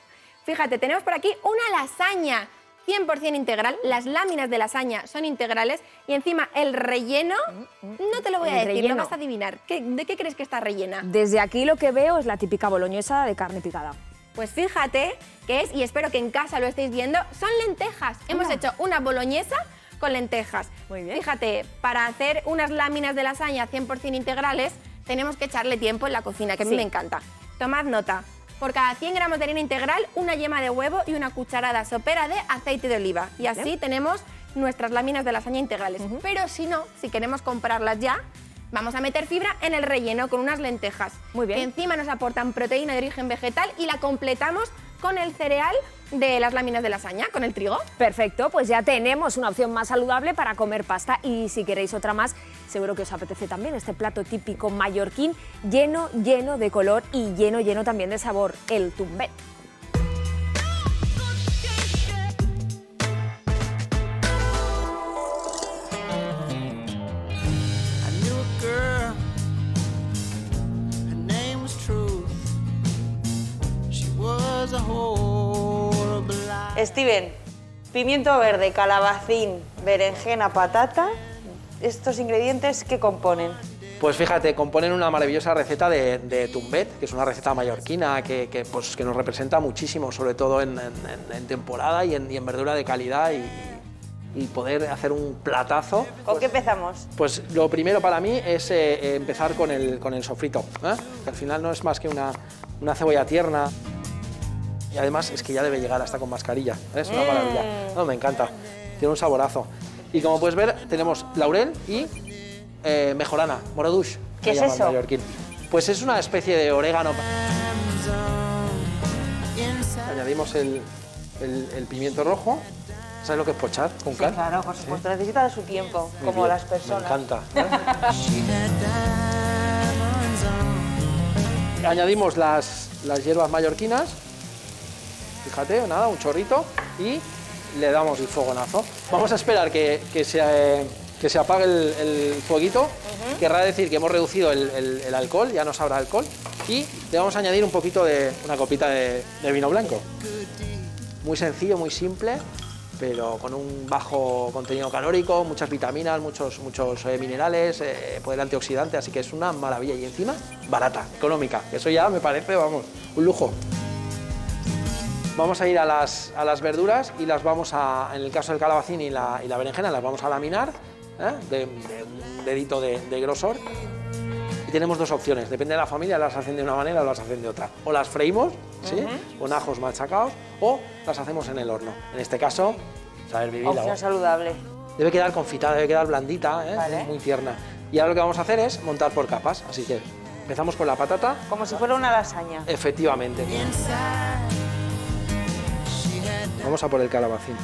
Fíjate, tenemos por aquí una lasaña 100% integral, las láminas de lasaña son integrales y encima el relleno, no te lo voy a decir, lo vas a adivinar. ¿De qué crees que está rellena? Desde aquí lo que veo es la típica boloñesa de carne picada. Pues fíjate que es, y espero que en casa lo estéis viendo, son lentejas. Hemos hecho una boloñesa con lentejas. Muy bien. Fíjate, para hacer unas láminas de lasaña 100% integrales, tenemos que echarle tiempo en la cocina, que a mí me encanta. Tomad nota. Por cada 100 gramos de harina integral, una yema de huevo y una cucharada sopera de aceite de oliva. Y así tenemos nuestras láminas de lasaña integrales. Pero si no, si queremos comprarlas ya, vamos a meter fibra en el relleno con unas lentejas. Muy bien. Que encima nos aportan proteína de origen vegetal y la completamos con el cereal de las láminas de lasaña, con el trigo. Perfecto, pues ya tenemos una opción más saludable para comer pasta y si queréis otra más, seguro que os apetece también este plato típico mallorquín lleno de color y lleno también de sabor, el tumbet. Steven, pimiento verde, calabacín, berenjena, patata, ¿estos ingredientes qué componen? Pues fíjate, componen una maravillosa receta de tumbet, que es una receta mallorquina que nos representa muchísimo, sobre todo en temporada y en verdura de calidad y poder hacer un platazo. ¿Con qué empezamos? Pues lo primero para mí es empezar con el sofrito, que al final no es más que una cebolla tierna. Y además es que ya debe llegar hasta con mascarilla, es una maravilla. No, me encanta, tiene un saborazo. Y como puedes ver, tenemos laurel y mejorana, moraduix. ¿Qué es eso? Mallorquín. Pues es una especie de orégano. Añadimos el pimiento rojo. ¿Sabes lo que es pochar con cal? Claro, por supuesto, necesita de su tiempo, Muy como bien, las personas. Me encanta. Añadimos las hierbas mallorquinas. Fíjate, nada, un chorrito y le damos el fogonazo. Vamos a esperar que se apague el fueguito. Querrá decir que hemos reducido el alcohol, ya no sabrá alcohol. Y le vamos a añadir un poquito de una copita de vino blanco. Muy sencillo, muy simple, pero con un bajo contenido calórico, muchas vitaminas, muchos minerales, poder antioxidante, así que es una maravilla. Y encima, barata, económica. Eso ya me parece, vamos, un lujo. Vamos a ir a las verduras y las vamos a, en el caso del calabacín y la berenjena, las vamos a laminar de un dedito de grosor. Y tenemos dos opciones, depende de la familia, las hacen de una manera o las hacen de otra. O las freímos, ¿sí? Con ajos machacados, o las hacemos en el horno. En este caso, saber vivir. Opción saludable. Debe quedar confitada, debe quedar blandita, Vale. Muy tierna. Y ahora lo que vamos a hacer es montar por capas, así que empezamos con la patata. Como si fuera una lasaña. Efectivamente. Vamos a por el calabacín.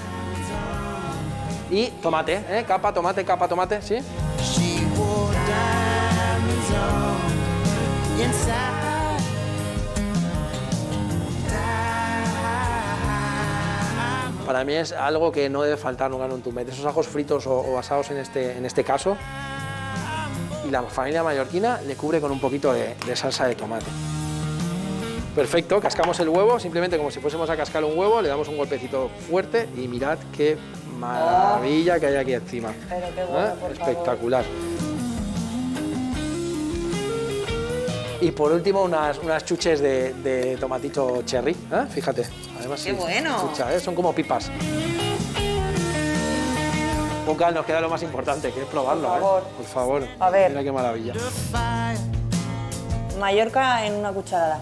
Y tomate, capa, tomate, ¿sí? Para mí es algo que no debe faltar nunca en un tumbet. Esos ajos fritos o asados en este caso. Y la familia mallorquina le cubre con un poquito de salsa de tomate. Perfecto, cascamos el huevo, simplemente como si fuésemos a cascar un huevo, le damos un golpecito fuerte y mirad qué maravilla que hay aquí encima. Pero qué bueno, por espectacular. Y por último unas chuches de tomatito cherry, fíjate. Además, ¡Qué bueno! Chucha, son como pipas. Con cal nos queda lo más importante, que es probarlo. Por favor. Por favor. A ver. Mira qué maravilla. Mallorca en una cucharada.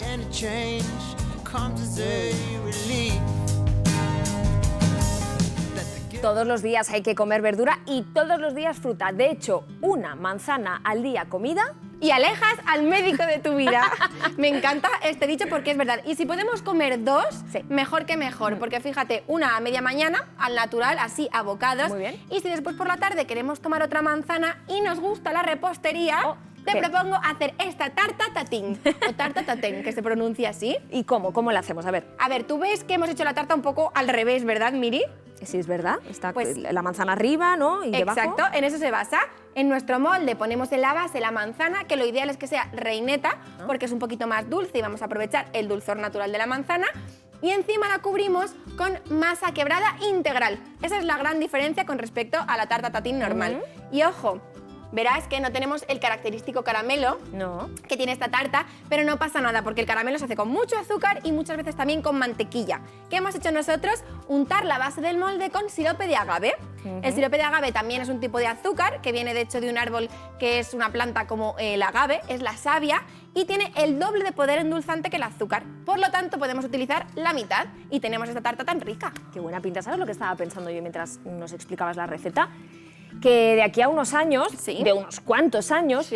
Todos los días hay que comer verdura y todos los días fruta. De hecho, una manzana al día comida y alejas al médico de tu vida. Me encanta este dicho porque es verdad. Y si podemos comer dos, mejor que mejor. Porque fíjate, una a media mañana, al natural, así a bocados. Muy bien. Y si después por la tarde queremos tomar otra manzana y nos gusta la repostería, te propongo hacer esta tarta tatín, o tarta tatén, que se pronuncia así. ¿Y cómo? ¿Cómo la hacemos? A ver. A ver, tú ves que hemos hecho la tarta un poco al revés, ¿verdad, Miri? Sí, es verdad. Está pues, la manzana arriba, ¿no? Y exacto, debajo. en eso se basa. En nuestro molde ponemos en la base la manzana, que lo ideal es que sea reineta, porque es un poquito más dulce y vamos a aprovechar el dulzor natural de la manzana. y encima la cubrimos con masa quebrada integral. Esa es la gran diferencia con respecto a la tarta tatín normal. Y ojo, verás que no tenemos el característico caramelo que tiene esta tarta, pero no pasa nada porque el caramelo se hace con mucho azúcar y muchas veces también con mantequilla. ¿Qué hemos hecho nosotros? Untar la base del molde con sirope de agave. El sirope de agave también es un tipo de azúcar que viene de hecho de un árbol que es una planta como el agave, es la savia, y tiene el doble de poder endulzante que el azúcar. Por lo tanto, podemos utilizar la mitad y tenemos esta tarta tan rica. Qué buena pinta. ¿Sabes lo que estaba pensando yo mientras nos explicabas la receta? Que de aquí a unos años, de unos cuantos años,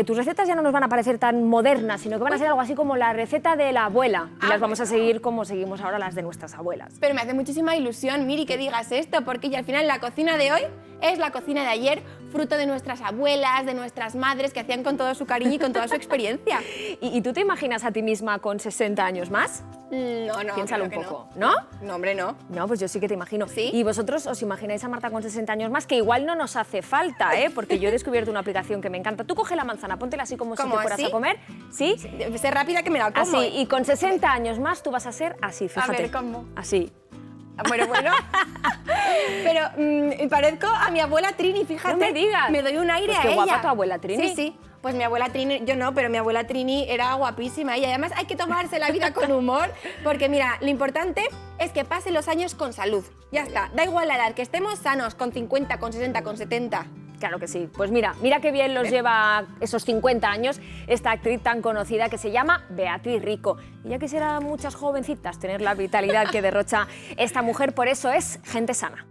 tus recetas ya no nos van a parecer tan modernas, sino que van a ser algo así como la receta de la abuela. Y las vamos a seguir como seguimos ahora las de nuestras abuelas. Pero me hace muchísima ilusión, Miri, que digas esto, porque ya al final la cocina de hoy es la cocina de ayer, fruto de nuestras abuelas, de nuestras madres, que hacían con todo su cariño y con toda su experiencia. ¿Y tú te imaginas a ti misma con 60 años más? No, Piénsalo un creo que poco, ¿no? No, hombre, no. No, pues yo sí que te imagino. ¿Y vosotros os imagináis a Marta con 60 años más? Que igual no nos hace falta, ¿eh? Porque yo he descubierto una aplicación que me encanta. Tú coge la manzana, póntela así como si te fueras a comer. ¿Sí? Sé rápida que me la como. Así, y con 60 años más tú vas a ser así, fíjate. A ver, ¿cómo? Así. Bueno. Pero parezco a mi abuela Trini, fíjate. No me digas. Me doy un aire Pues a qué ella. guapa tu abuela Trini. Sí. Pues mi abuela Trini, yo no, pero mi abuela Trini era guapísima y además hay que tomarse la vida con humor porque mira, lo importante es que pasen los años con salud. Ya está, da igual la edad, que estemos sanos con 50, con 60, con 70. Claro que sí. Pues mira qué bien los lleva esos 50 años esta actriz tan conocida que se llama Beatriz Rico. Y ya quisieran muchas jovencitas tener la vitalidad que derrocha esta mujer, por eso es gente sana.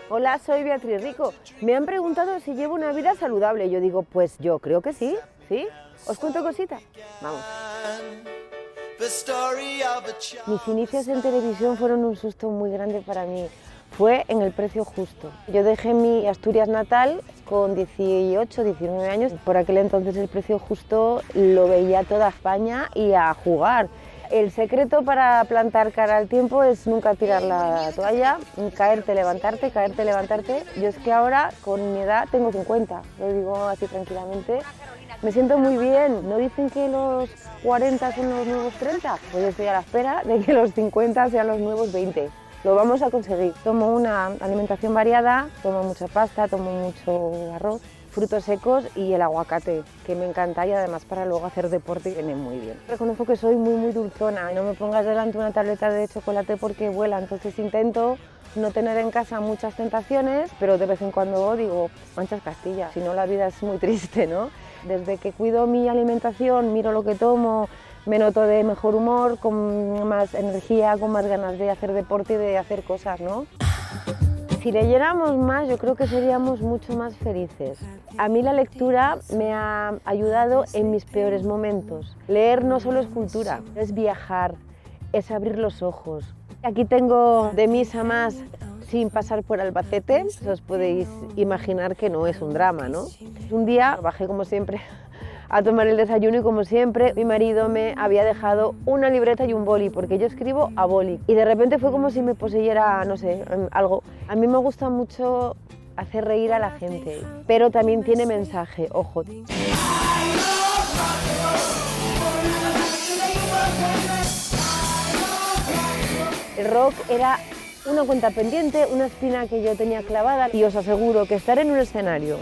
Hola, soy Beatriz Rico. Me han preguntado si llevo una vida saludable. Yo digo, pues yo creo que sí, ¿sí? ¿Os cuento cositas? Vamos. Mis inicios en televisión fueron un susto muy grande para mí. Fue en El Precio Justo. Yo dejé mi Asturias natal con 18, 19 años. Por aquel entonces El Precio Justo lo veía toda España y a jugar. El secreto para plantar cara al tiempo es nunca tirar la toalla, caerte, levantarte, caerte, levantarte. Yo es que ahora, con mi edad, tengo 50, lo digo así tranquilamente. Me siento muy bien. ¿No dicen que los 40 son los nuevos 30? Pues yo estoy a la espera de que los 50 sean los nuevos 20. Lo vamos a conseguir. Tomo una alimentación variada, tomo mucha pasta, tomo mucho arroz, frutos secos y el aguacate, que me encanta y además para luego hacer deporte viene muy bien. Reconozco que soy muy dulzona. No me pongas delante una tableta de chocolate porque vuela, entonces intento no tener en casa muchas tentaciones, pero de vez en cuando digo, manchas Castilla, si no la vida es muy triste, ¿no? Desde que cuido mi alimentación, miro lo que tomo, me noto de mejor humor, con más energía, con más ganas de hacer deporte y de hacer cosas, ¿no? Si leyéramos más, yo creo que seríamos mucho más felices. A mí la lectura me ha ayudado en mis peores momentos. Leer no solo es cultura, es viajar, es abrir los ojos. Aquí tengo De Misa Más sin pasar por Albacete. Os podéis imaginar que no es un drama, ¿no? Un día bajé como siempre a tomar el desayuno y como siempre mi marido me había dejado una libreta y un boli, porque yo escribo a boli. Y de repente fue como si me poseyera, no sé, algo. A mí me gusta mucho hacer reír a la gente, pero también tiene mensaje, ojo. El rock era una cuenta pendiente, una espina que yo tenía clavada y os aseguro que estar en un escenario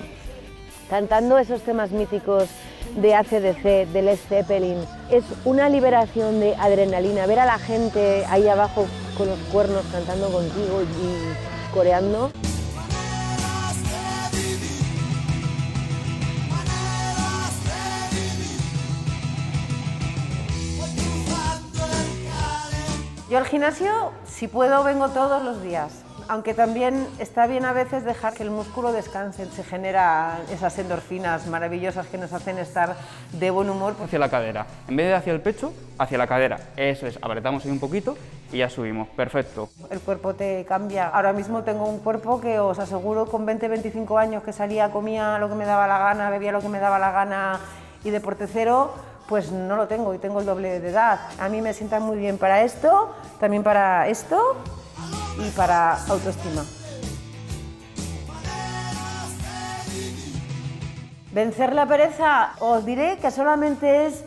cantando esos temas míticos de AC/DC, de Led Zeppelin, es una liberación de adrenalina. Ver a la gente ahí abajo con los cuernos cantando contigo y coreando. Yo al gimnasio, si puedo, vengo todos los días, aunque también está bien a veces dejar que el músculo descanse, se generan esas endorfinas maravillosas que nos hacen estar de buen humor. Hacia la cadera, en vez de hacia el pecho, hacia la cadera, eso es, apretamos ahí un poquito y ya subimos, perfecto. El cuerpo te cambia. Ahora mismo tengo un cuerpo que os aseguro con 20-25 años que salía, comía lo que me daba la gana, bebía lo que me daba la gana y deporte cero, pues no lo tengo y tengo el doble de edad. A mí me sienta muy bien para esto, también para esto y para autoestima. Vencer la pereza, os diré que solamente es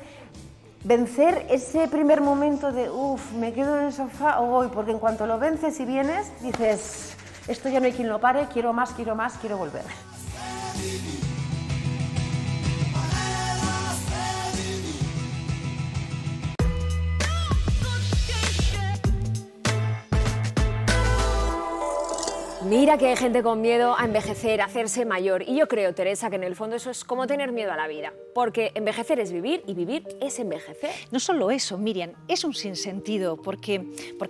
vencer ese primer momento de me quedo en el sofá, porque en cuanto lo vences y vienes, dices, esto ya no hay quien lo pare, quiero más, quiero volver. Mira que hay gente con miedo a envejecer, a hacerse mayor. Y yo creo, Teresa, que en el fondo eso es como tener miedo a la vida. Porque envejecer es vivir y vivir es envejecer. No solo eso, Miriam, es un sinsentido porque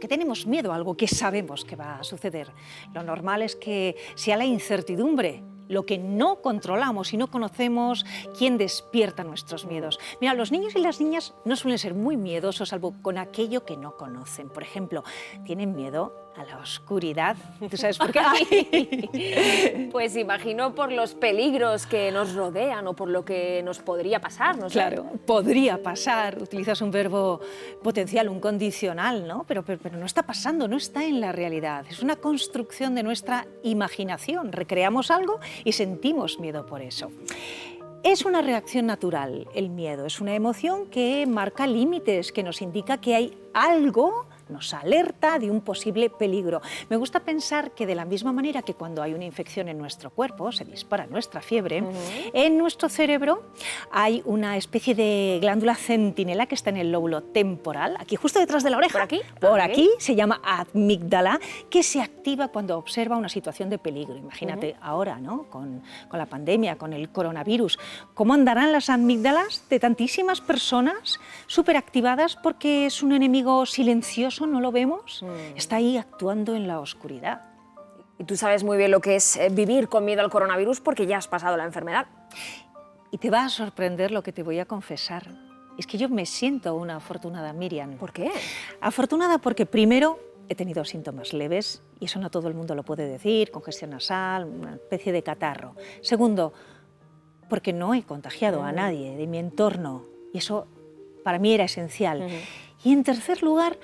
tenemos miedo a algo que sabemos que va a suceder. Lo normal es que sea la incertidumbre, lo que no controlamos y no conocemos, quién despierta nuestros miedos. Mira, los niños y las niñas no suelen ser muy miedosos, salvo con aquello que no conocen. Por ejemplo, tienen miedo a la oscuridad. ¿Tú sabes por qué? Pues imagino por los peligros que nos rodean o por lo que nos podría pasar, ¿no? Claro, podría pasar. Utilizas un verbo potencial, un condicional, ¿no? Pero no está pasando, no está en la realidad. Es una construcción de nuestra imaginación. Recreamos algo y sentimos miedo por eso. Es una reacción natural, el miedo. Es una emoción que marca límites, que nos indica que hay algo, nos alerta de un posible peligro. Me gusta pensar que de la misma manera que cuando hay una infección en nuestro cuerpo, se dispara nuestra fiebre, en nuestro cerebro hay una especie de glándula centinela que está en el lóbulo temporal, aquí justo detrás de la oreja. ¿Por aquí? Por aquí, se llama amígdala, que se activa cuando observa una situación de peligro. Imagínate ahora, ¿no? Con la pandemia, con el coronavirus, ¿cómo andarán las amígdalas de tantísimas personas superactivadas porque es un enemigo silencioso? ¿No lo vemos? Está ahí actuando en la oscuridad. Y tú sabes muy bien lo que es vivir con miedo al coronavirus porque ya has pasado la enfermedad. Y te va a sorprender lo que te voy a confesar. Es que yo me siento una afortunada, Miriam. ¿Por qué? Afortunada porque primero he tenido síntomas leves, y eso no todo el mundo lo puede decir, congestión nasal, una especie de catarro. Segundo, porque no he contagiado a nadie de mi entorno, y eso para mí era esencial. Y en tercer lugar,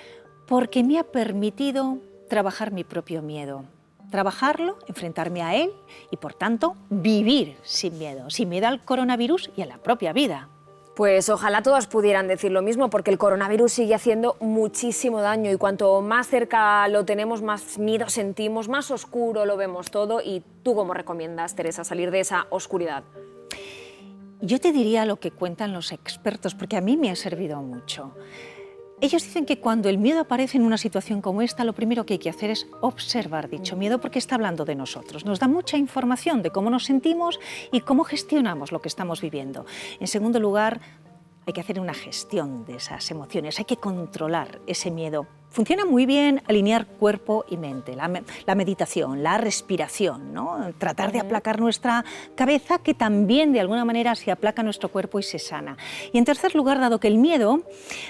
porque me ha permitido trabajar mi propio miedo, trabajarlo, enfrentarme a él y, por tanto, vivir sin miedo al coronavirus y a la propia vida. Pues ojalá todos pudieran decir lo mismo, porque el coronavirus sigue haciendo muchísimo daño y cuanto más cerca lo tenemos, más miedo sentimos, más oscuro lo vemos todo. ¿Y tú cómo recomiendas, Teresa, salir de esa oscuridad? Yo te diría lo que cuentan los expertos, porque a mí me ha servido mucho. Ellos dicen que cuando el miedo aparece en una situación como esta, lo primero que hay que hacer es observar dicho miedo, porque está hablando de nosotros. Nos da mucha información de cómo nos sentimos y cómo gestionamos lo que estamos viviendo. En segundo lugar, hay que hacer una gestión de esas emociones, hay que controlar ese miedo. Funciona muy bien alinear cuerpo y mente, la meditación, la respiración, ¿no? Tratar de aplacar nuestra cabeza, que también de alguna manera se aplaca nuestro cuerpo y se sana. Y en tercer lugar, dado que el miedo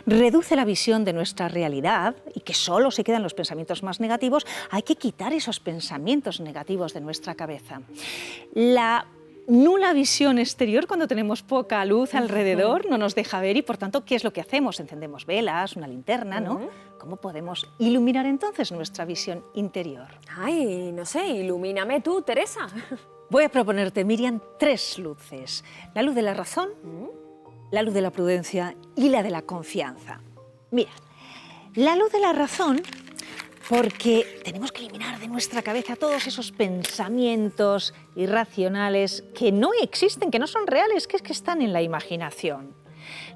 reduce la visión de nuestra realidad y que solo se quedan los pensamientos más negativos, hay que quitar esos pensamientos negativos de nuestra cabeza. La nula visión exterior, cuando tenemos poca luz alrededor, no nos deja ver y, por tanto, ¿qué es lo que hacemos? Encendemos velas, una linterna, ¿no? ¿Cómo podemos iluminar entonces nuestra visión interior? Ay, no sé, ilumíname tú, Teresa. Voy a proponerte, Miriam, 3 luces. La luz de la razón, la luz de la prudencia y la de la confianza. Mira, la luz de la razón, porque tenemos que eliminar de nuestra cabeza todos esos pensamientos irracionales que no existen, que no son reales, que es que están en la imaginación.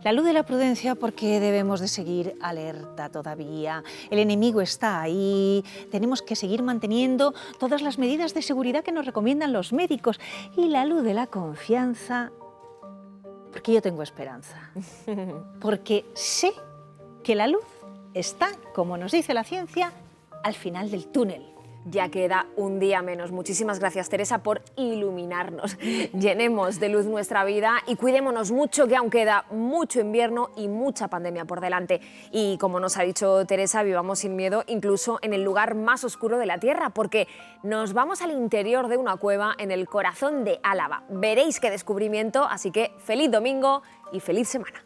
La luz de la prudencia, porque debemos de seguir alerta todavía. El enemigo está ahí, tenemos que seguir manteniendo todas las medidas de seguridad que nos recomiendan los médicos. Y la luz de la confianza, porque yo tengo esperanza, porque sé que la luz está, como nos dice la ciencia, al final del túnel. Ya queda un día menos. Muchísimas gracias, Teresa, por iluminarnos. Llenemos de luz nuestra vida y cuidémonos mucho, que aún queda mucho invierno y mucha pandemia por delante. Y como nos ha dicho Teresa, vivamos sin miedo, incluso en el lugar más oscuro de la Tierra, porque nos vamos al interior de una cueva en el corazón de Álava. Veréis qué descubrimiento, así que feliz domingo y feliz semana.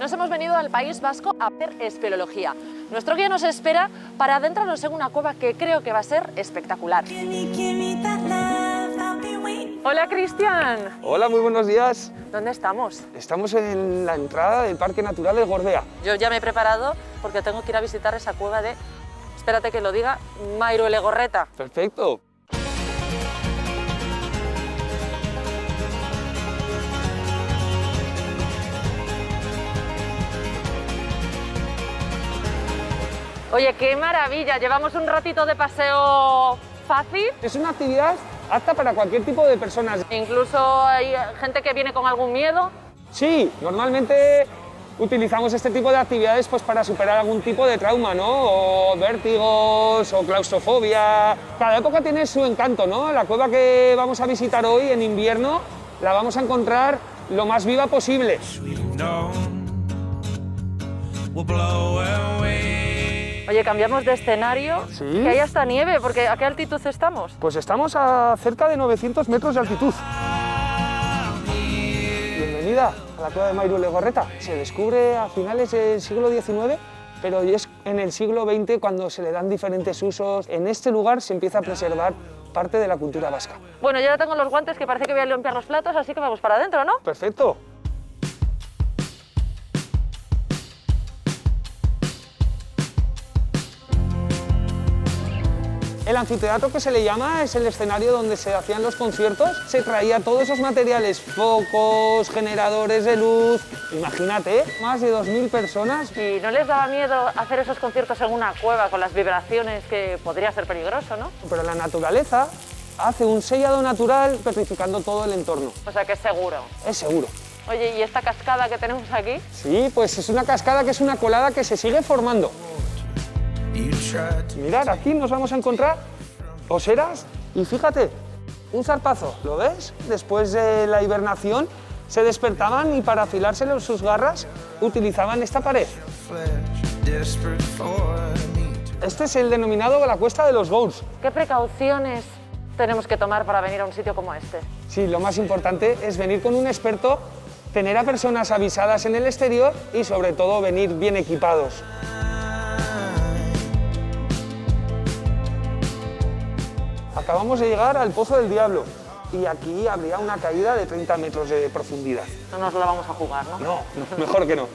nos hemos venido al País Vasco a hacer espeleología. Nuestro guía nos espera para adentrarnos en una cueva que creo que va a ser espectacular. Hola, Cristian. Hola, muy buenos días. ¿Dónde estamos? Estamos en la entrada del Parque Natural del Gorbea. Yo ya me he preparado porque tengo que ir a visitar esa cueva de, espérate que lo diga, Mairuelegorreta. Perfecto. Oye, qué maravilla, llevamos un ratito de paseo fácil. Es una actividad apta para cualquier tipo de personas. Incluso hay gente que viene con algún miedo. Sí, normalmente utilizamos este tipo de actividades pues, para superar algún tipo de trauma, ¿no? O vértigos, o claustrofobia. Cada época tiene su encanto, ¿no? La cueva que vamos a visitar hoy, en invierno, la vamos a encontrar lo más viva posible. Oye, cambiamos de escenario, ¿Sí? Que hay hasta nieve, porque ¿a qué altitud estamos? Pues estamos a cerca de 900 metros de altitud. Bienvenida a la cueva de Mairuelegorreta. Se descubre a finales del siglo XIX, pero es en el siglo XX cuando se le dan diferentes usos. En este lugar se empieza a preservar parte de la cultura vasca. Bueno, yo ya tengo los guantes que parece que voy a limpiar los platos, así que vamos para adentro, ¿no? Perfecto. El anfiteatro, que se le llama, es el escenario donde se hacían los conciertos. Se traía todos esos materiales, focos, generadores de luz. Imagínate, más de 2000 personas. ¿Y no les daba miedo hacer esos conciertos en una cueva con las vibraciones, que podría ser peligroso, no? Pero la naturaleza hace un sellado natural petrificando todo el entorno. O sea que es seguro. Es seguro. Oye, ¿y esta cascada que tenemos aquí? Sí, pues es una cascada que es una colada que se sigue formando. Mirad, aquí nos vamos a encontrar oseras y fíjate, un zarpazo, ¿lo ves? Después de la hibernación se despertaban y para afilarse sus garras utilizaban esta pared. Este es el denominado la cuesta de los Gous. ¿Qué precauciones tenemos que tomar para venir a un sitio como este? Sí, lo más importante es venir con un experto, tener a personas avisadas en el exterior y sobre todo venir bien equipados. Acabamos de llegar al Pozo del Diablo y aquí habría una caída de 30 metros de profundidad. No nos la vamos a jugar, ¿no? No, mejor que no.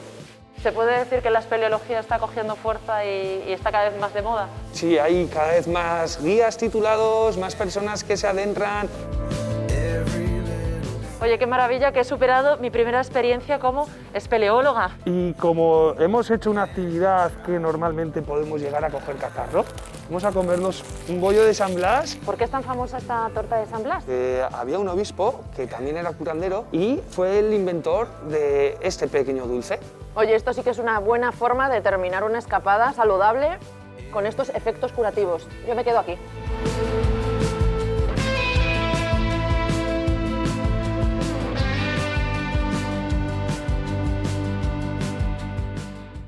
¿Se puede decir que la espeleología está cogiendo fuerza y está cada vez más de moda? Sí, hay cada vez más guías titulados, más personas que se adentran. Oye, qué maravilla que he superado mi primera experiencia como espeleóloga. Y como hemos hecho una actividad que normalmente podemos llegar a coger catarro, vamos a comernos un bollo de San Blas. ¿Por qué es tan famosa esta torta de San Blas? Había un obispo que también era curandero y fue el inventor de este pequeño dulce. Oye, esto sí que es una buena forma de terminar una escapada saludable con estos efectos curativos. Yo me quedo aquí.